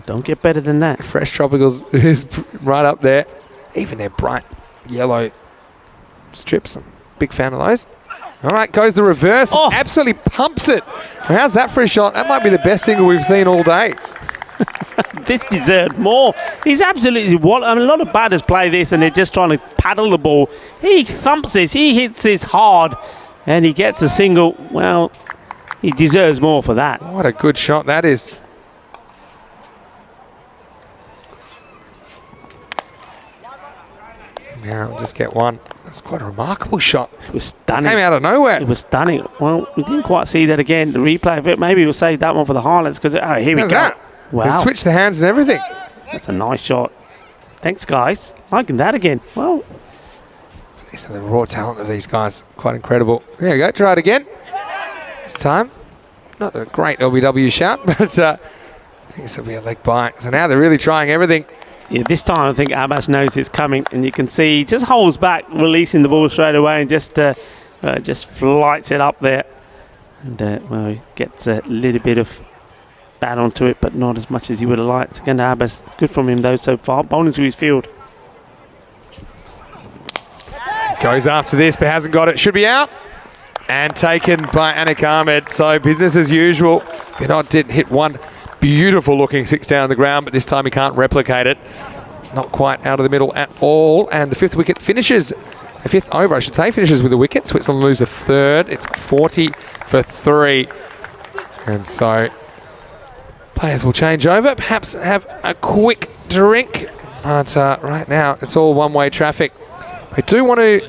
Don't get better than that. Fresh Tropicals is right up there. Even their bright yellow strips. I'm a big fan of those. All right, goes the reverse. Oh. Absolutely pumps it. How's that for a shot? That might be the best single we've seen all day. This deserved more. He's absolutely... I mean, a lot of batters play this and they're just trying to paddle the ball. He thumps this. He hits this hard and he gets a single. Well, he deserves more for that. What a good shot that is. Now, just get one. That's quite a remarkable shot. It was stunning. It came out of nowhere. It was stunning. Well, we didn't quite see that again. The replay of it. Maybe we'll save that one for the highlights because, oh, here we go. That? Wow. They switched the hands and everything. That's a nice shot. Thanks, guys. Liking that again. Well, these are the raw talent of these guys. Quite incredible. There you go. Try it again. This time. Not a great LBW shout, but I think this will be a leg bite. So now they're really trying everything. Yeah, this time I think Abbas knows it's coming, and you can see he just holds back, releasing the ball straight away, and just flights it up there, and well, he gets a little bit of bat onto it, but not as much as he would have liked. Again, Abbas, it's good from him though so far. Bowling to his field. Goes after this, but hasn't got it. Should be out. And taken by Anik Ahmed. So business as usual. Bernard did hit one beautiful looking 6 down the ground, but this time he can't replicate it. It's not quite out of the middle at all. And the 5th wicket finishes, the 5th over I should say, finishes with a wicket. Switzerland lose a 3rd. It's 40 for 3. And so players will change over, perhaps have a quick drink. But right now it's all one-way traffic. I do want to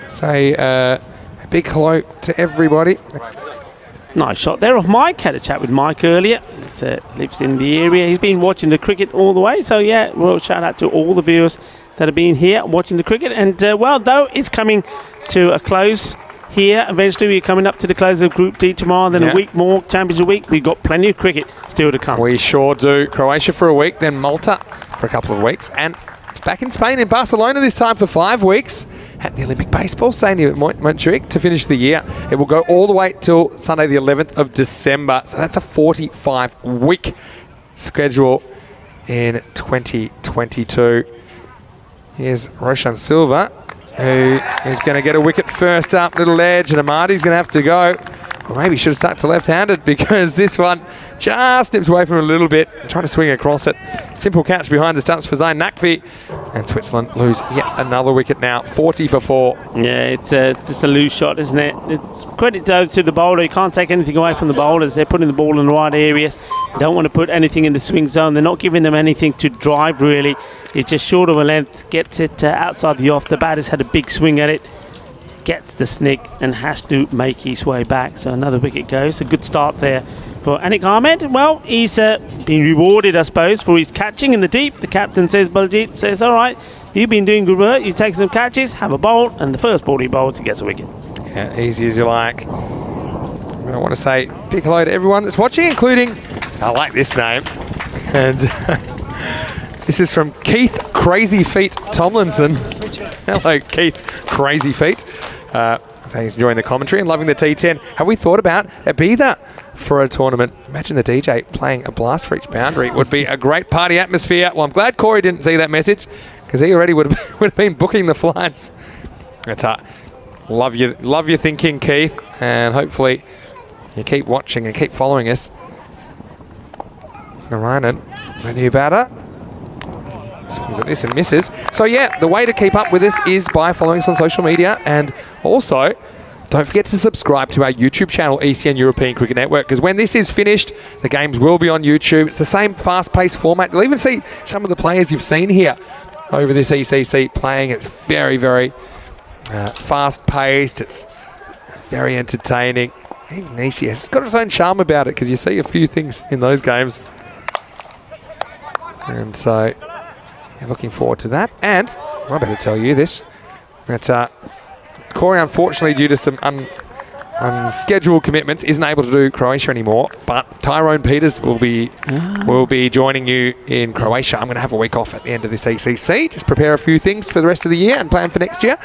say a big hello to everybody. Nice shot there off Mike. Had a chat with Mike earlier. He lives in the area. He's been watching the cricket all the way. So yeah, well, shout out to all the viewers that have been here watching the cricket. And well, though it's coming to a close here. Eventually, we're coming up to the close of Group D tomorrow. Then a week more, Championship week. We've got plenty of cricket still to come. We sure do. Croatia for a week, then Malta for a couple of weeks, and it's back in Spain in Barcelona this time for 5 weeks at the Olympic Baseball Stadium at Montjuic to finish the year. It will go all the way till Sunday the 11th of December. So that's a 45-week schedule in 2022. Here's Roshan Silva, who is going to get a wicket first up. Little edge, and Amadi's going to have to go. Or maybe he should have stuck to left-handed, because this one just nips away from him a little bit. Trying to swing across it. Simple catch behind the stumps for Zain Naqvi. And Switzerland lose yet another wicket now. 40 for 4. Yeah, it's just a loose shot, isn't it? It's credit to the bowler. You can't take anything away from the bowlers. They're putting the ball in the right areas. Don't want to put anything in the swing zone. They're not giving them anything to drive, really. It's just short of a length. Gets it outside the off. The batter's had a big swing at it. Gets the snick and has to make his way back. So another wicket goes. A good start there for Anik Ahmed. Well, he's been rewarded, I suppose, for his catching in the deep. The captain says, Baljit says, all right, you've been doing good work. You've taken some catches, have a bowl, and the first ball he bowls, he gets a wicket. Yeah, easy as you like. I want to say big hello to everyone that's watching, including, I like this name, and this is from Keith Crazy Feet Tomlinson. Hello, Keith Crazy Feet. He's enjoying the commentary and loving the T10. Have we thought about Ibiza for a tournament? Imagine the DJ playing a blast for each boundary. It would be a great party atmosphere. Well, I'm glad Corey didn't see that message, because he already would have been booking the flights. It's love your thinking, Keith, and hopefully you keep watching and keep following us. Narayanan, the new batter. Swings at this and misses. So yeah, the way to keep up with us is by following us on social media, and also don't forget to subscribe to our YouTube channel, ECN European Cricket Network, because when this is finished, the games will be on YouTube. It's the same fast-paced format. You'll even see some of the players you've seen here over this ECC playing. It's very, very fast-paced. It's very entertaining. Even ECS, it's got its own charm about it, because you see a few things in those games. And so looking forward to that. And I better tell you this, that Corey, unfortunately, due to some unscheduled commitments, isn't able to do Croatia anymore. But Tyrone Peters will be joining you in Croatia. I'm going to have a week off at the end of this ECC. Just prepare a few things for the rest of the year and plan for next year.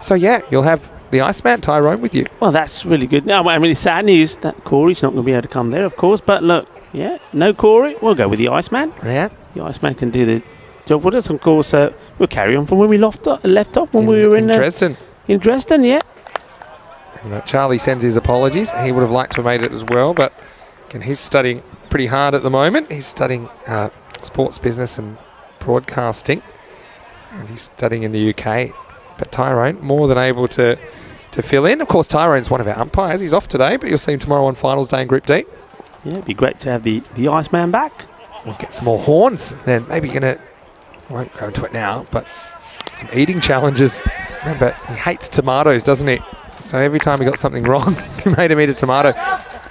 So yeah, you'll have the Iceman Tyrone with you. Well, that's really good. No, I mean, it's sad news that Corey's not going to be able to come there, of course. But look, yeah, no Corey. We'll go with the Iceman. Yeah, the Iceman can do the job with us. Of course, we'll carry on from where we left off when we were in Dresden. In Dresden, yeah. Charlie sends his apologies. He would have liked to have made it as well, but again, he's studying pretty hard at the moment. He's studying sports business and broadcasting, and he's studying in the UK. But Tyrone, more than able to fill in. Of course, Tyrone's one of our umpires. He's off today, but you'll see him tomorrow on finals day in Group D. Yeah, it'd be great to have the Iceman back. We'll get some more horns. Then maybe won't go into it now, but some eating challenges. Remember, he hates tomatoes, doesn't he? So every time he got something wrong, he made him eat a tomato.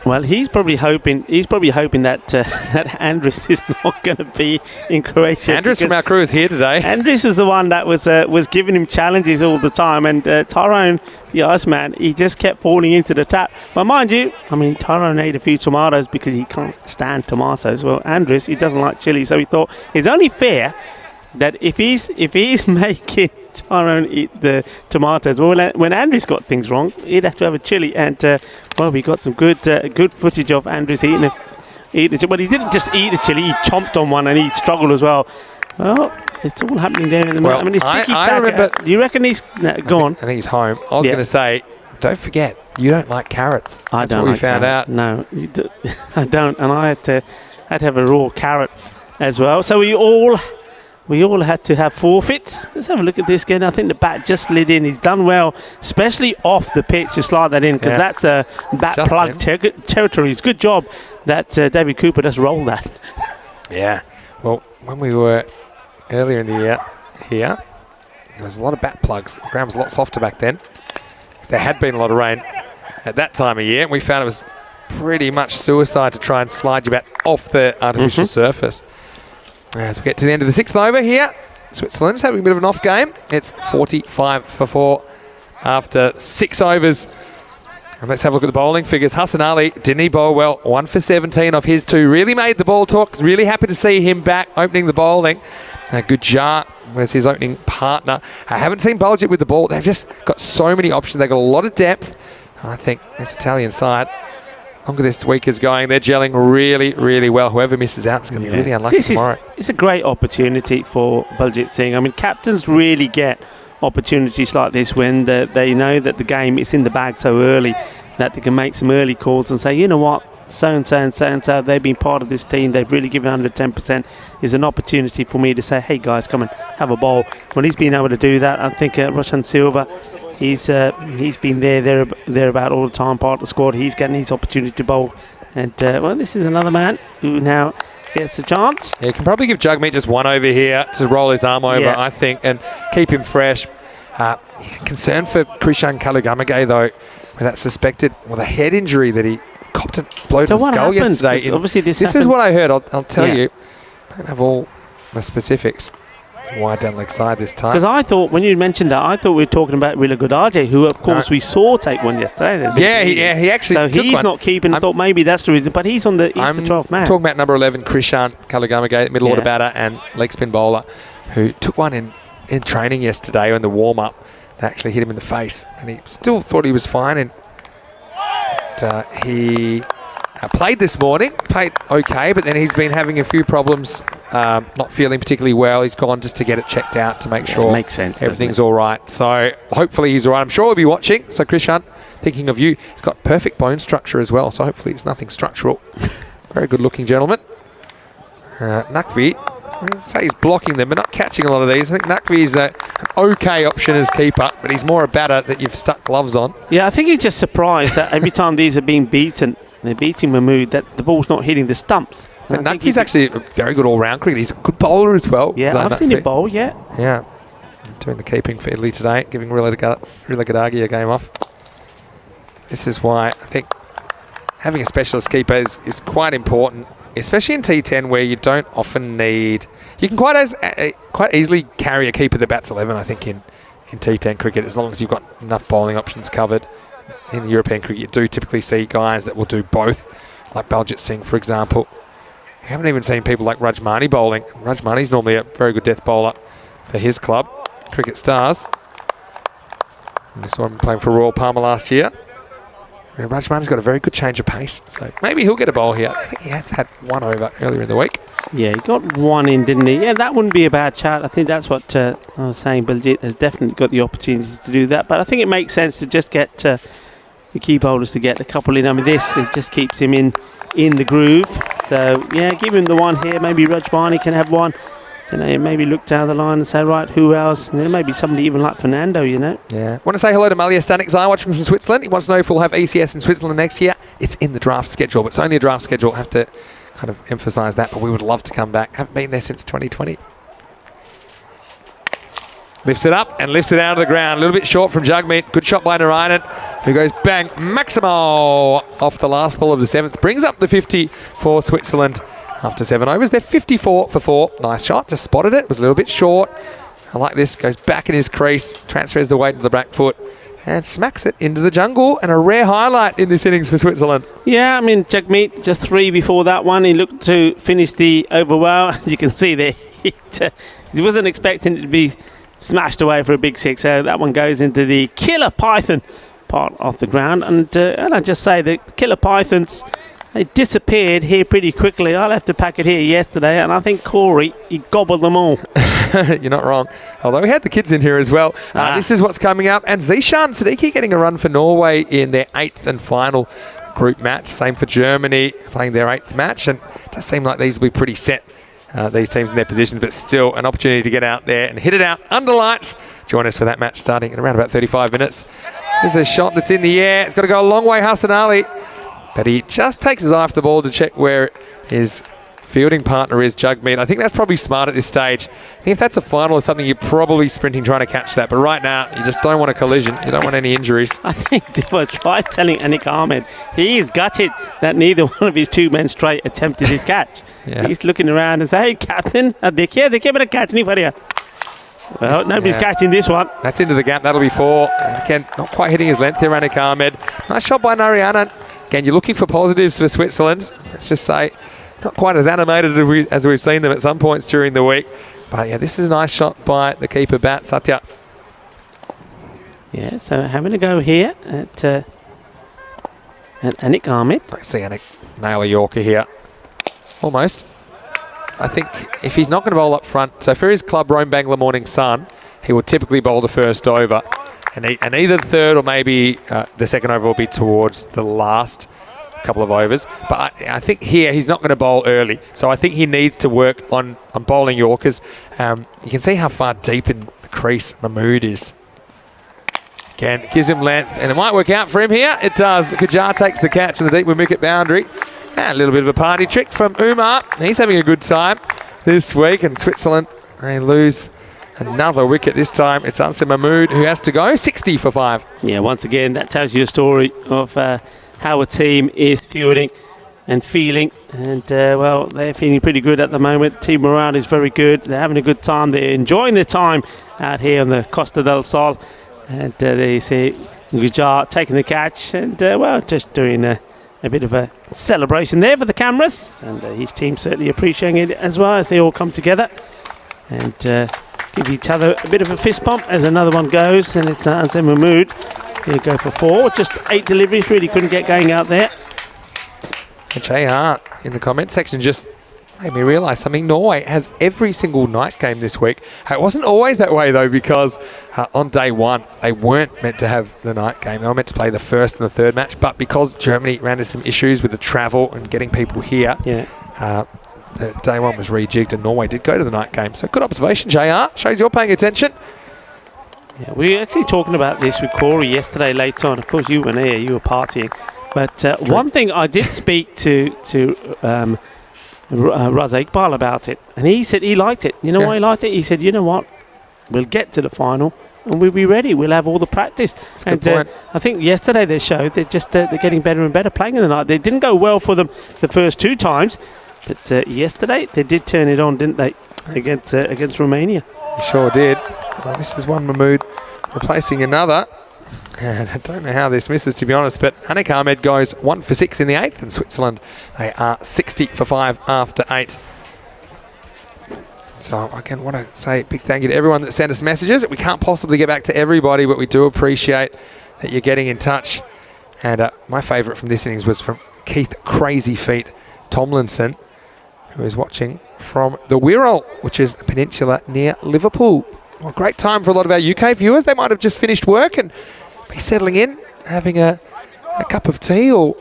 Well, he's probably hoping that that Andres is not going to be in Croatia. Andres from our crew is here today. Andres is the one that was giving him challenges all the time, and Tyrone, the Iceman, he just kept falling into the trap. But mind you, I mean, Tyrone ate a few tomatoes because he can't stand tomatoes. Well, Andres, he doesn't like chili, so he thought it's only fair that if he's making Tyrone eat the tomatoes, well, when Andres got things wrong, he'd have to have a chili. And well, we got some good footage of Andres eating eat the chili. But he didn't just eat the chili, he chomped on one and he struggled as well. Well, it's all happening there in the middle. I mean, it's I remember. Do you reckon he's gone? I think he's home. I was going to say, don't forget, you don't like carrots. I That's don't what we like found carrot. out. No, I don't. And I had to have a raw carrot as well. So we all had to have forfeits. Let's have a look at this again. I think the bat just slid in. He's done well, especially off the pitch to slide that in, because that's a bat Just plug territory. It's a good job that David Cooper just rolled that. Yeah. Well, when we were earlier in the year here, there was a lot of bat plugs. The ground was a lot softer back then, because there had been a lot of rain at that time of year, and we found it was pretty much suicide to try and slide your bat off the artificial surface. As we get to the end of the 6th over here, Switzerland's having a bit of an off game. It's 45 for 4 after 6 overs. And let's have a look at the bowling figures. Hassan Ali, didn't he bowl well? 1 for 17 off his 2. Really made the ball talk. Really happy to see him back opening the bowling. Gujar was his opening partner. I haven't seen Baljit with the ball. They've just got so many options. They've got a lot of depth. I think this Italian side, longer this week is going, they're gelling really, really well. Whoever misses out is going to be really unlucky tomorrow. It's a great opportunity for Baljit Singh. I mean, captains really get opportunities like this when they know that the game is in the bag so early that they can make some early calls and say, you know what, so-and-so and so-and-so, they've been part of this team, they've really given 110%. Is an opportunity for me to say, hey guys, come and have a bowl. When he's been able to do that, I think Roshan Silva, he's been there about all the time, part of the squad. He's getting his opportunity to bowl. And, well, this is another man who now gets a chance. Yeah, you can probably give Jagmeet just one over here, just roll his arm over, I think, and keep him fresh. Concern for Krishan Kalugamage, though, with that suspected, the head injury that he copped a blow to the skull yesterday. Obviously this is what I heard. I'll tell you. I don't have all the specifics. Wide down leg side this time. Because I thought, when you mentioned that, I thought we were talking about Rila Godaje, who, of course, we saw take one yesterday. He actually so took he's one. not keeping. I thought maybe that's the reason, but he's on the 12th man. Talking about number 11, Krishan Kalugamage, middle order batter and leg spin bowler, who took one in training yesterday in the warm-up. They actually hit him in the face, and he still thought he was fine. And he played this morning, played okay, but then he's been having a few problems, not feeling particularly well. He's gone just to get it checked out to make sure makes sense, everything's all right. So hopefully he's all right. I'm sure he'll be watching. So Krishan, thinking of you. He's got perfect bone structure as well, so hopefully it's nothing structural. Very good-looking gentleman. Naqvi, I'd say he's blocking them, but not catching a lot of these. I think Naqvi's an okay option as keeper, but he's more a batter that you've stuck gloves on. Yeah, I think he's just surprised that every time these are being beaten, they're beating Mahmood, that the ball's not hitting the stumps. And Naqvi's actually a very good all-round cricketer. He's a good bowler as well. Yeah, I've seen him bowl, Yeah. Doing the keeping for Italy today, giving Rila Godaje a game off. This is why I think having a specialist keeper is quite important, especially in T10 where you don't often need... You can quite easily carry a keeper that bats 11, I think, in T10 cricket, as long as you've got enough bowling options covered. In European cricket, you do typically see guys that will do both, like Baljit Singh, for example. You haven't even seen people like Rajmani bowling. Rajmani's normally a very good death bowler for his club, Cricket Stars. We saw him playing for Royal Palmer last year. And Rajmani's got a very good change of pace, so maybe he'll get a bowl here. I think he has had one over earlier in the week. Yeah, he got one in, didn't he? Yeah, that wouldn't be a bad chat. I think that's what I was saying. Baljit has definitely got the opportunity to do that, but I think it makes sense to just get the key bowlers to get a couple in. I mean, it just keeps him in the groove. So, yeah, give him the one here. Maybe Rajmani can have one. You know, maybe look down the line and say, right, who else? And then maybe somebody even like Fernando, you know. Yeah. Want to say hello to Malia Stanikzai, watching from Switzerland. He wants to know if we'll have ECS in Switzerland next year. It's in the draft schedule, but it's only a draft schedule. I have to kind of emphasise that, but we would love to come back. Haven't been there since 2020. Lifts it up and lifts it out of the ground. A little bit short from Jagmeet. Good shot by Narayanan, who goes bang. Maximo off the last ball of the 7th. Brings up the 50 for Switzerland. After 7 overs, they're 54 for 4. Nice shot, just spotted it. Was a little bit short. I like this. Goes back in his crease, transfers the weight to the back foot, and smacks it into the jungle. And a rare highlight in this innings for Switzerland. Yeah, I mean, Jagmeet just 3 before that one. He looked to finish the over well. You can see there, he wasn't expecting it to be smashed away for a big 6. So that one goes into the killer python part of the ground. And I just say the killer pythons, They disappeared here pretty quickly. I'll have to pack it here yesterday, and I think Corey, he gobbled them all. You're not wrong. Although we had the kids in here as well. This is what's coming up. And Zishan Siddiqui getting a run for Norway in their 8th and final group match. Same for Germany, playing their 8th match. And it does seem like these will be pretty set, these teams in their positions, but still an opportunity to get out there and hit it out under lights. Join us for that match starting in around about 35 minutes. There's a shot that's in the air. It's got to go a long way, Hassan Ali. But he just takes his eye off the ball to check where his fielding partner is, Jugmeet. I think that's probably smart at this stage. I think if that's a final or something, you're probably sprinting trying to catch that. But right now, you just don't want a collision. You don't want any injuries. I think Diva tried telling Anik Ahmed he is gutted that neither one of his two men straight attempted his catch. Yeah. He's looking around and saying, hey, Captain, देखिए मेरा catch नहीं पड़ेगा. Well, nobody's catching this one. That's into the gap. That'll be 4. Again, not quite hitting his length here, Anik Ahmed. Nice shot by Narayanan. Again, you're looking for positives for Switzerland. Let's just say, not quite as animated as we've seen them at some points during the week. But yeah, this is a nice shot by the keeper, Bat Satya. Yeah, so having a go here at Anik Ahmed. Let's see Anik nail a Yorker here. Almost. I think if he's not going to bowl up front, so for his club, Rome Bangla Morning Sun, he will typically bowl the first over. And either the third or maybe the second over will be towards the last couple of overs. But I think here he's not going to bowl early. So I think he needs to work on bowling Yorkers. You can see how far deep in the crease Mahmood is. Again, gives him length, and it might work out for him here. It does. Qajar takes the catch in the deep wicket boundary. And a little bit of a party trick from Umar. He's having a good time this week. And Switzerland, they lose another wicket this time. It's Ansar Mahmood who has to go 60 for 5. Yeah, once again, that tells you a story of how a team is fielding and feeling. And, well, they're feeling pretty good at the moment. Team morale is very good. They're having a good time. They're enjoying their time out here on the Costa del Sol. And they see Gujar taking the catch and, well, just doing a bit of a celebration there for the cameras. And his team certainly appreciating it as well as they all come together and give each other a bit of a fist bump as another one goes. And it's Ansar Mahmood. He'll go for 4. Just 8 deliveries. Really couldn't get going out there. Jay Hart in the comment section just made me realise something. Norway has every single night game this week. It wasn't always that way though, because on day 1 they weren't meant to have the night game. They were meant to play the first and the third match, but because Germany ran into some issues with the travel and getting people here, the day 1 was rejigged and Norway did go to the night game. So good observation, JR. Shows you're paying attention. Yeah, we were actually talking about this with Corey yesterday later on. Of course, you weren't here, you were partying. But one thing I did speak to Raz Iqbal about it, and he said he liked it. You know why he liked it? He said, you know what, we'll get to the final and we'll be ready. We'll have all the practice. That's a good point. I think yesterday they showed they're getting better and better playing in the night. They didn't go well for them the first 2 times, but yesterday they did turn it on, didn't they, against Romania? He sure did. Well, this is one Mahmood replacing another. And I don't know how this misses, to be honest, but Anik Ahmed goes 1 for 6 in the 8th, and Switzerland, they are 60 for 5 after 8. So I again want to say a big thank you to everyone that sent us messages. We can't possibly get back to everybody, but we do appreciate that you're getting in touch. And my favourite from this innings was from Keith Crazy Feet Tomlinson, who is watching from the Wirral, which is a peninsula near Liverpool. Well, great time for a lot of our UK viewers. They might have just finished work and be settling in, having a cup of tea or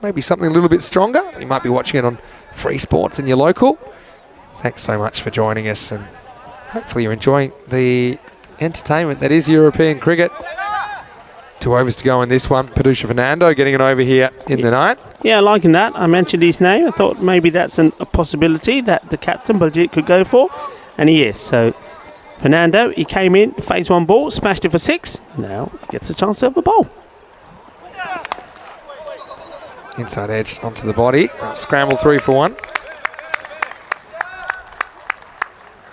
maybe something a little bit stronger. You might be watching it on Free Sports in your local. Thanks so much for joining us, and hopefully you're enjoying the entertainment that is European cricket. 2 overs to go in this one. Padusha Fernando getting an over here in the night. Yeah, liking that. I mentioned his name. I thought maybe that's a possibility that the captain, Baljeet, could go for, and he is. So Fernando, he came in, phase 1 ball, smashed it for 6. Now he gets a chance to have a bowl. Inside edge onto the body. Scramble 3 for 1.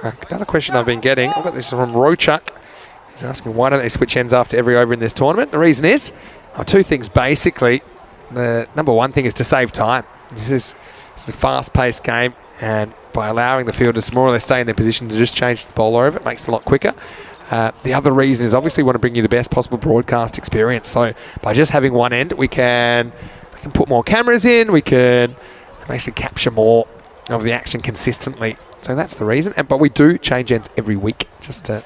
Another question I've been getting, I've got this from Rochuk. He's asking why don't they switch ends after every over in this tournament. The reason is, 2 things basically. The number 1 thing is to save time. This is a fast-paced game, and by allowing the fielders to more or less stay in their position to just change the bowler over, it makes it a lot quicker. The other reason is obviously we want to bring you the best possible broadcast experience. So by just having one end, we can we can put more cameras in, we can basically capture more of the action consistently. So that's the reason. But we do change ends every week just to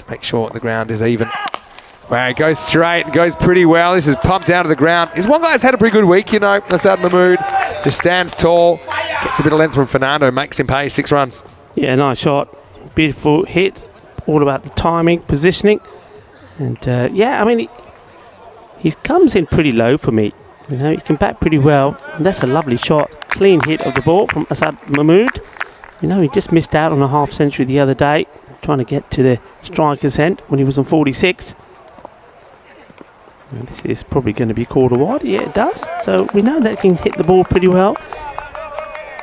make sure the ground is even. Wow, it goes straight, goes pretty well. This is pumped down to the ground. This one guy's had a pretty good week, you know. Asad Mahmood just stands tall, gets a bit of length from Fernando, makes him pay 6 runs. Yeah, nice shot. Beautiful hit. All about the timing, positioning. And yeah, I mean, he comes in pretty low for me. You know, he can bat pretty well. And that's a lovely shot. Clean hit of the ball from Asad Mahmood. You know, he just missed out on a half century the other day, trying to get to the striker's end when he was on 46. And this is probably going to be called a wide. Yeah, it does. So we know that he can hit the ball pretty well.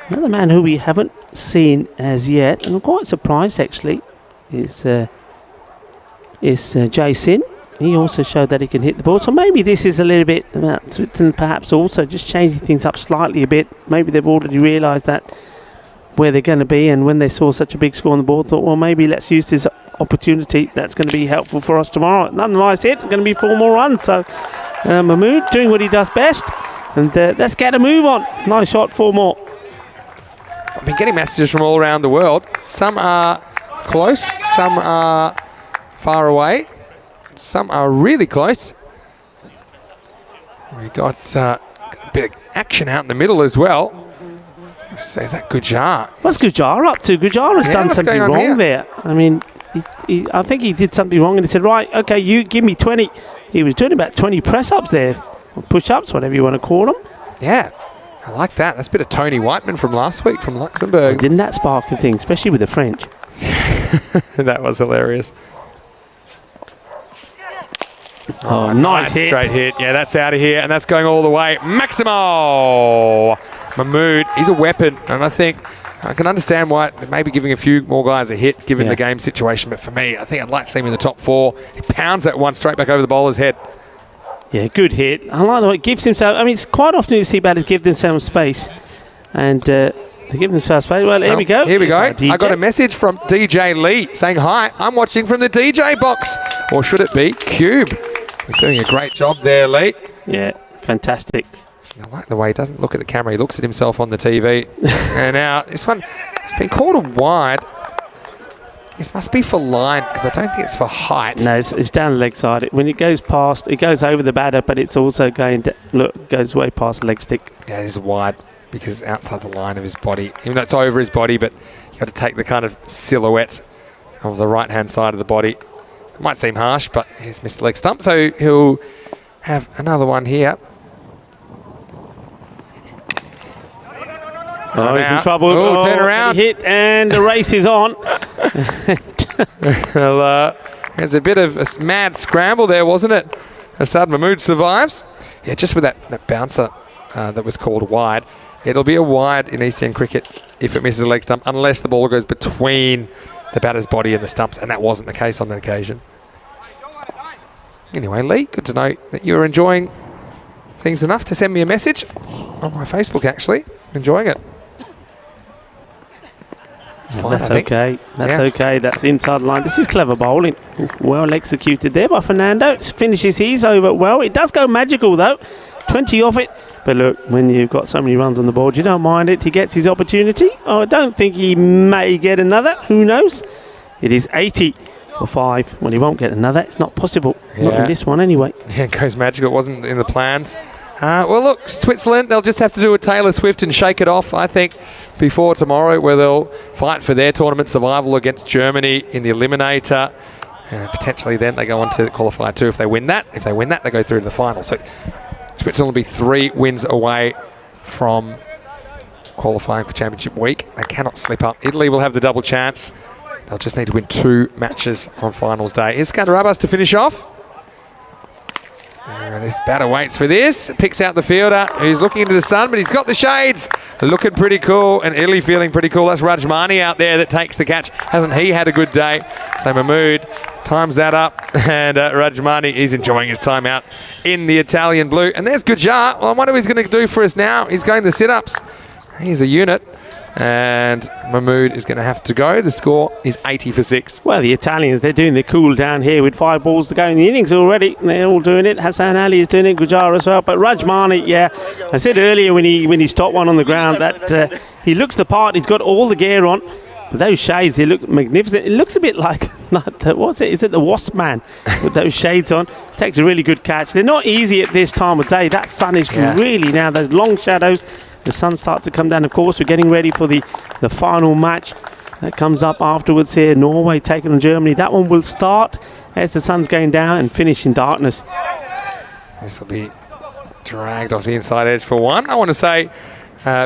Another man who we haven't seen as yet, and I'm quite surprised actually, is Jason. He also showed that he can hit the ball. So maybe this is a little bit about Switzerland perhaps also just changing things up slightly a bit. Maybe they've already realised that where they're going to be, and when they saw such a big score on the board, thought, well, maybe let's use this opportunity. That's going to be helpful for us tomorrow. Another nice hit. Going to be 4 more runs. So Mahmood doing what he does best, and let's get a move on. Nice shot, 4 more. I've been getting messages from all around the world. Some are close, some are far away, some are really close. We got a bit of action out in the middle as well. So is that Gujar? What's Gujar up to? Gujar has done something wrong there. I mean, I think he did something wrong, and he said, right, okay, you give me 20. He was doing about 20 press-ups there, or push-ups, whatever you want to call them. Yeah, I like that. That's a bit of Tony Whiteman from last week from Luxembourg. Didn't that spark the thing, especially with the French? That was hilarious. Oh, nice hit. Straight hit. Yeah, that's out of here, and that's going all the way. Maximo Mahmood, he's a weapon, and I think I can understand why maybe giving a few more guys a hit given the game situation, but for me, I think I'd like to see him in the top 4. He pounds that one straight back over the bowler's head. Yeah, good hit. I like the way it gives himself. I mean, it's quite often you see batters give themselves space, and they give themselves space. Well, here we go. Here we go. I got a message from DJ Lee saying, hi, I'm watching from the DJ box. Or should it be Cube? You're doing a great job there, Lee. Yeah, fantastic. I like the way he doesn't look at the camera. He looks at himself on the TV. And now this one, it's been called a wide. This must be for line, because I don't think it's for height. No, it's down the leg side. When it goes past, it goes over the batter, but it's also going to, look, goes way past the leg stick. Yeah, it is wide because it's outside the line of his body. Even though it's over his body, but you've got to take the kind of silhouette of the right-hand side of the body. It might seem harsh, but he's missed the leg stump, so he'll have another one here. Oh, he's in trouble. Oh, turn around. Hit, and the race is on. Well, there's a bit of a mad scramble there, wasn't it? Asad Mahmood survives. Yeah, just with that bouncer that was called wide. It'll be a wide in East End cricket if it misses a leg stump, unless the ball goes between the batter's body and the stumps, and that wasn't the case on that occasion. Anyway, Lee, good to know that you're enjoying things enough to send me a message on my Facebook, actually. Enjoying it. That's okay. That's okay. That's inside the line. This is clever bowling. Well executed there by Fernando. Finishes his over well. It does go magical though. 20 off it. But look, when you've got so many runs on the board, you don't mind it. He gets his opportunity. Oh, I don't think he may get another. Who knows? It is 80 for 5. Well, he won't get another. It's not possible. Not in this one anyway. Yeah, it goes magical. It wasn't in the plans. Well, look, Switzerland, they'll just have to do a Taylor Swift and shake it off, I think, before tomorrow, where they'll fight for their tournament survival against Germany in the Eliminator. Potentially then they go on to qualify too if they win that. If they win that, they go through to the final. So Switzerland will be 3 wins away from qualifying for Championship Week. They cannot slip up. Italy will have the double chance. They'll just need to win 2 matches on finals day. Here's Skandarabas to finish off. And this batter waits for this. Picks out the fielder who's looking into the sun, but he's got the shades. Looking pretty cool, and Italy feeling pretty cool. That's Rajmani out there that takes the catch. Hasn't he had a good day? So Mahmood times that up, and Rajmani is enjoying his time out in the Italian blue. And there's Gujar. Well, I wonder what he's going to do for us now. He's going the sit-ups. He's a unit. And Mahmood is going to have to go. The score is 80 for 6. Well, the Italians, they're doing the cool down here with 5 balls to go in the innings already. They're all doing it. Hassan Ali is doing it, Gujar as well. But Rajmani, yeah, I said earlier when he stopped one on the ground that he looks the part. He's got all the gear on. But those shades, they look magnificent. It looks a bit like what's it? Is it the Wasp Man with those shades on? Takes a really good catch. They're not easy at this time of day. That sun is really now, those long shadows. The sun starts to come down. Of course, we're getting ready for the final match that comes up afterwards here. Norway taking on Germany. That one will start as the sun's going down and finish in darkness. This will be dragged off the inside edge for one. I want to say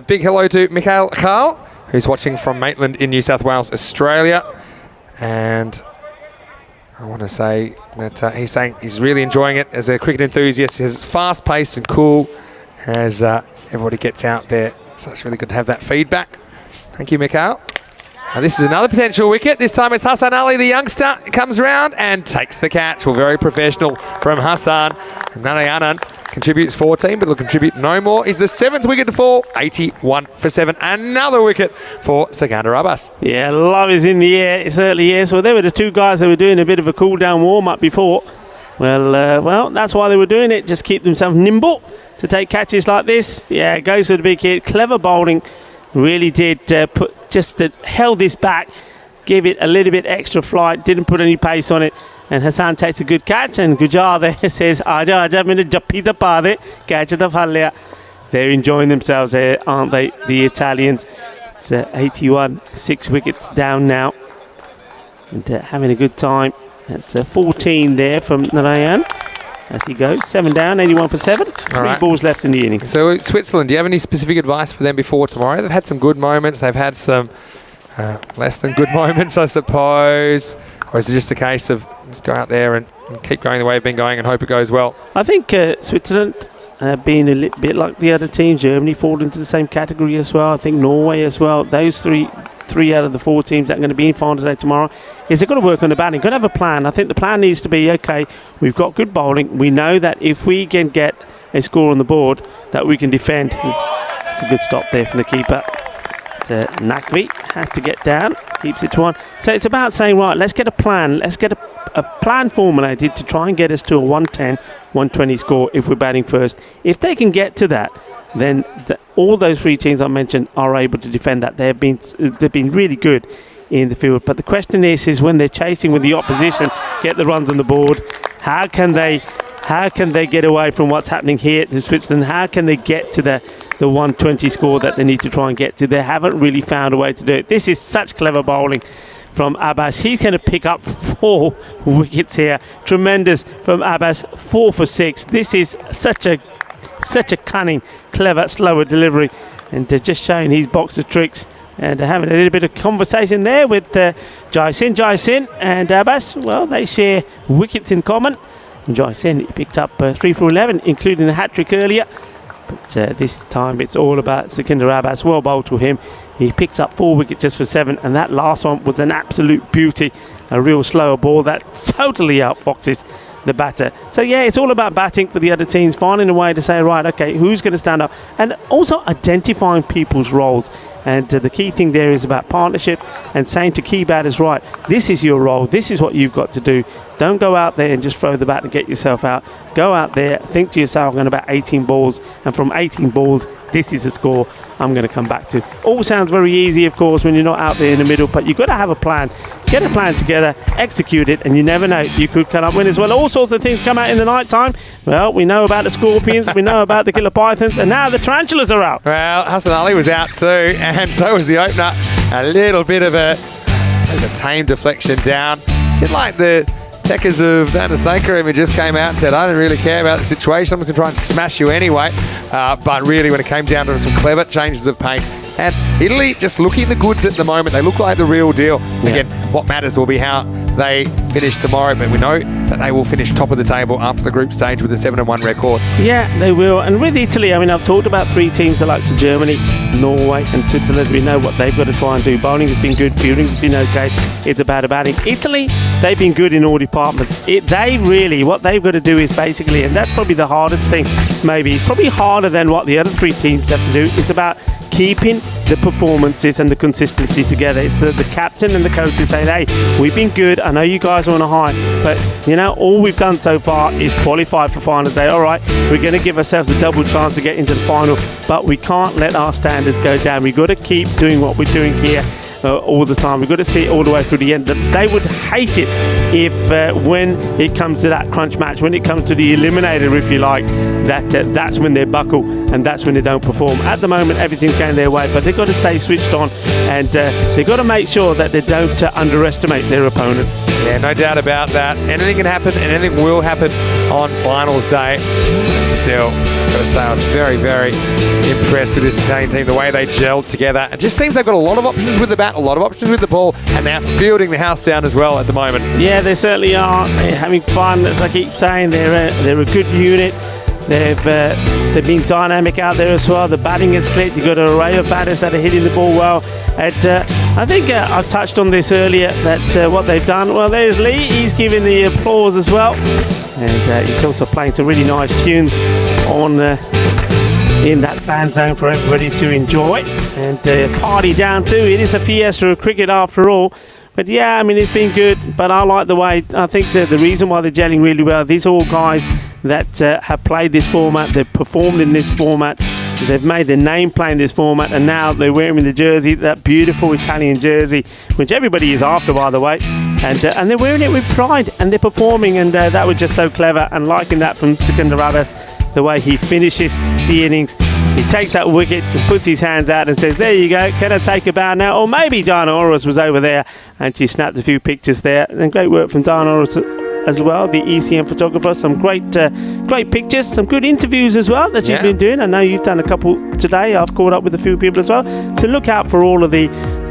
big hello to Mikhail Khal, who's watching from Maitland in New South Wales, Australia. And I want to say that he's saying he's really enjoying it as a cricket enthusiast. He says it's fast-paced and cool as everybody gets out there. So it's really good to have that feedback. Thank you, Mikhail. And this is another potential wicket. This time it's Hassan Ali, the youngster, comes around and takes the catch. Well, very professional from Hassan. And Narayanan contributes 14, but will contribute no more. He's the 7th wicket to fall, 81 for 7. Another wicket for Sikandar Abbas. Yeah, love is in the air. It certainly is. Well, they were the two guys that were doing a bit of a cool-down warm-up before. Well, that's why they were doing it. Just keep themselves nimble to take catches like this. Yeah, it goes for the big hit. Clever bowling. Really did held this back, gave it a little bit extra flight, didn't put any pace on it, and Hassan takes a good catch, and Gujar there says, Aja, maine jappi da pa de, catch da phal liya. They're enjoying themselves there, aren't they, the Italians? It's 81, 6 wickets down now, and having a good time. It's 14 there from Narayan. As he goes, 7 down, 81 for 7. Three balls left in the inning. So Switzerland, do you have any specific advice for them before tomorrow? They've had some good moments. They've had some less than good moments, I suppose. Or is it just a case of just go out there and keep going the way they've been going and hope it goes well? I think Switzerland have been a little bit like the other teams. Germany fall into the same category as well. I think Norway as well. Those three out of the 4 teams that are going to be in final today tomorrow is they've got to work on the batting. Got to have a plan. I think the plan needs to be, okay, we've got good bowling. We know that if we can get a score on the board, that we can defend. It's a good stop there from the keeper. Nakvi had to get down, keeps it to 1. So it's about saying, right, let's get a plan. Let's get a plan formulated to try and get us to a 110, 120 score if we're batting first. If they can get to that, then all those 3 teams I mentioned are able to defend that. They've been really good in the field. But the question is when they're chasing with the opposition, get the runs on the board, how can they get away from what's happening here in Switzerland? How can they get to the 120 score that they need to try and get to? They haven't really found a way to do it. This is such clever bowling from Abbas. He's going to pick up 4 wickets here. Tremendous from Abbas, 4 for 6. This is such a cunning, clever, slower delivery, and just showing his box of tricks and having a little bit of conversation there with Jaisin and Abbas. Well, they share wickets in common. Jaisin picked up 3 for 11, including a hat-trick earlier. But this time it's all about Sikandar Abbas. Well bowled to him. He picks up 4 wickets just for 7, and that last one was an absolute beauty. A real slower ball that totally outfoxes the batter. So yeah, it's all about batting for the other teams, finding a way to say, right, okay, who's going to stand up, and also identifying people's roles. And the key thing there is about partnership and saying to key batters, right, this is your role, this is what you've got to do. Don't go out there and just throw the bat and get yourself out. Go out there, think to yourself, I'm going to bat 18 balls, and from 18 balls, this is the score I'm going to come back to. All sounds very easy, of course, when you're not out there in the middle, but you've got to have a plan. Get a plan together, execute it, and you never know, you could come up winners. Well, all sorts of things come out in the night time. Well, we know about the scorpions, we know about the killer pythons, and now the tarantulas are out. Well, Hassan Ali was out too, and so was the opener. A little bit of a tame deflection down. Did like the Techers of Dhanasekaram, who just came out and said, I don't really care about the situation, I'm going to try and smash you anyway. But really, when it came down to some clever changes of pace, and Italy just looking the goods at the moment. They look like the real deal. Yeah. Again, what matters will be how they finish tomorrow, but we know that they will finish top of the table after the group stage with a 7-1 record. Yeah, they will. And with Italy, I mean, I've talked about 3 teams, the likes of Germany, Norway and Switzerland. We know what they've got to try and do. Bowling has been good, fielding has been okay. It's about batting. Italy, they've been good in all departments. What they've got to do is basically, and that's probably the hardest thing, maybe, it's probably harder than what the other 3 teams have to do. It's about keeping the performances and the consistency together. It's the captain and the coaches saying, hey, we've been good. I know you guys are on a high, but all we've done so far is qualify for final day. All right, we're going to give ourselves a double chance to get into the final, but we can't let our standards go down. We've got to keep doing what we're doing here all the time. We've got to see it all the way through the end. They would hate it if when it comes to that crunch match, when it comes to the eliminator, if you like, that's when they buckle and that's when they don't perform. At the moment, everything's going their way, but they've got to stay switched on, and they've got to make sure that they don't underestimate their opponents. Yeah, no doubt about that. Anything can happen and anything will happen on finals day. Still, I've got to say I was very, very impressed with this Italian team, the way they gelled together. It just seems they've got a lot of options with the bat, a lot of options with the ball, and they're fielding the house down as well at the moment. Yeah, they certainly are. They're having fun. As I keep saying, they're a good unit. They've been dynamic out there as well. The batting is clicked. You've got an array of batters that are hitting the ball well. And I think I touched on this earlier, that what they've done. Well, there's Lee. He's giving the applause as well. And he's also playing some really nice tunes on in that fan zone for everybody to enjoy and party down to. It is a fiesta of cricket after all. But yeah, I mean, it's been good, but I like the way, I think the reason why they're gelling really well, these are all guys that have played this format, they've performed in this format, they've made their name playing this format, and now they're wearing the jersey, that beautiful Italian jersey, which everybody is after, by the way, and they're wearing it with pride, and they're performing, and that was just so clever, and liking that from Sikandar Abbas, the way he finishes the innings. He takes that wicket and puts his hands out and says, there you go, can I take a bow now? Or maybe Diana Oros was over there and she snapped a few pictures there. And great work from Diana Oros as well, the ECM photographer. Some great pictures, some good interviews as well that you've been doing. I know you've done a couple today. I've caught up with a few people as well. So look out for all of the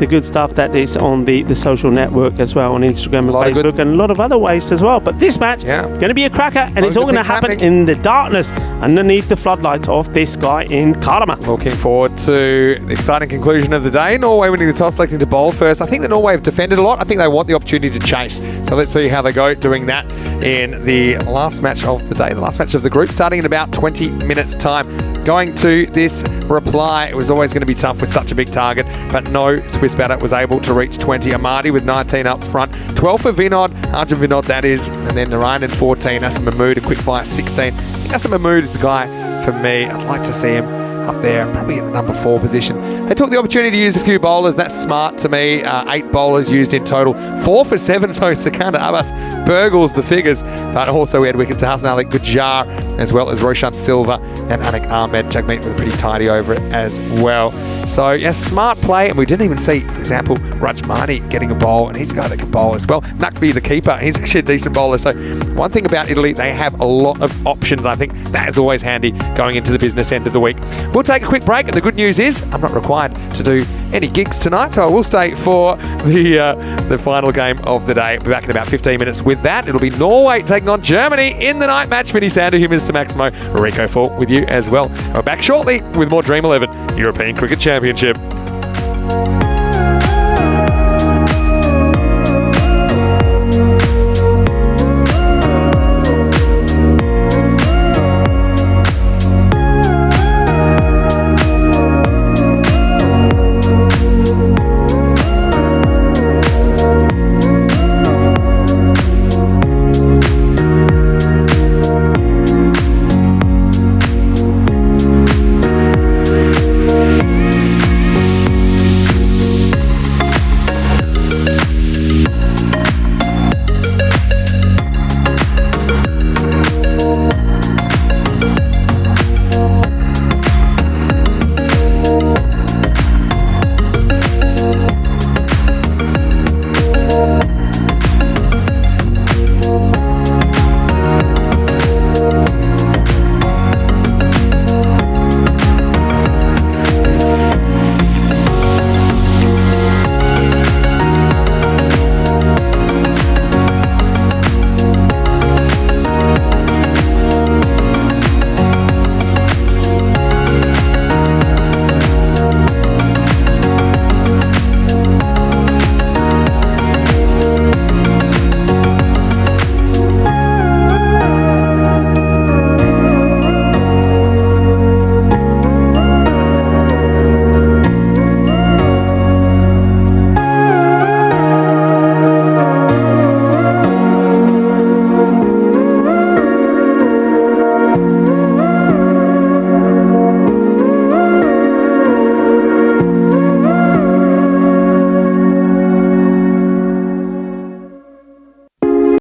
good stuff that is on the social network as well, on Instagram and Facebook and a lot of other ways as well. But this match going to be a cracker, and it's all going to happen in the darkness underneath the floodlights of this sky in Karama. Looking forward to the exciting conclusion of the day. Norway winning the toss, selecting to bowl first. I think that Norway have defended a lot. I think they want the opportunity to chase. So let's see how they go doing that in the last match of the day, the last match of the group, starting in about 20 minutes time. Going to this reply, it was always going to be tough with such a big target, but no Swiss batter was able to reach 20. Amadi with 19 up front, 12 for Vinod, Arjun Vinod that is, and then Narayan 14, Asim Mahmood a quick fire 16. I think Asim Mahmood is the guy for me. I'd like to see him up there, probably in the number 4 position. They took the opportunity to use a few bowlers. That's smart to me. 8 bowlers used in total. 4 for 7, so Sikandar Abbas burgles the figures. But also we had wickets to Hassan Ali Gujar, as well as Roshan Silva and Anik Ahmed. Jagmeet with a pretty tidy over it as well. So, yeah, smart play. And we didn't even see, for example, Rajmani getting a bowl, and he's a guy that can bowl as well. Nakvi, the keeper, he's actually a decent bowler. So one thing about Italy, they have a lot of options. I think that is always handy going into the business end of the week. We'll take a quick break, and the good news is I'm not required to do any gigs tonight, so I will stay for the final game of the day. We'll be back in about 15 minutes with that. It'll be Norway taking on Germany in the night match. Vinny Sandu, Mr. Maximo, Rico Fall with you as well. We're back shortly with more Dream 11 European Cricket Championship.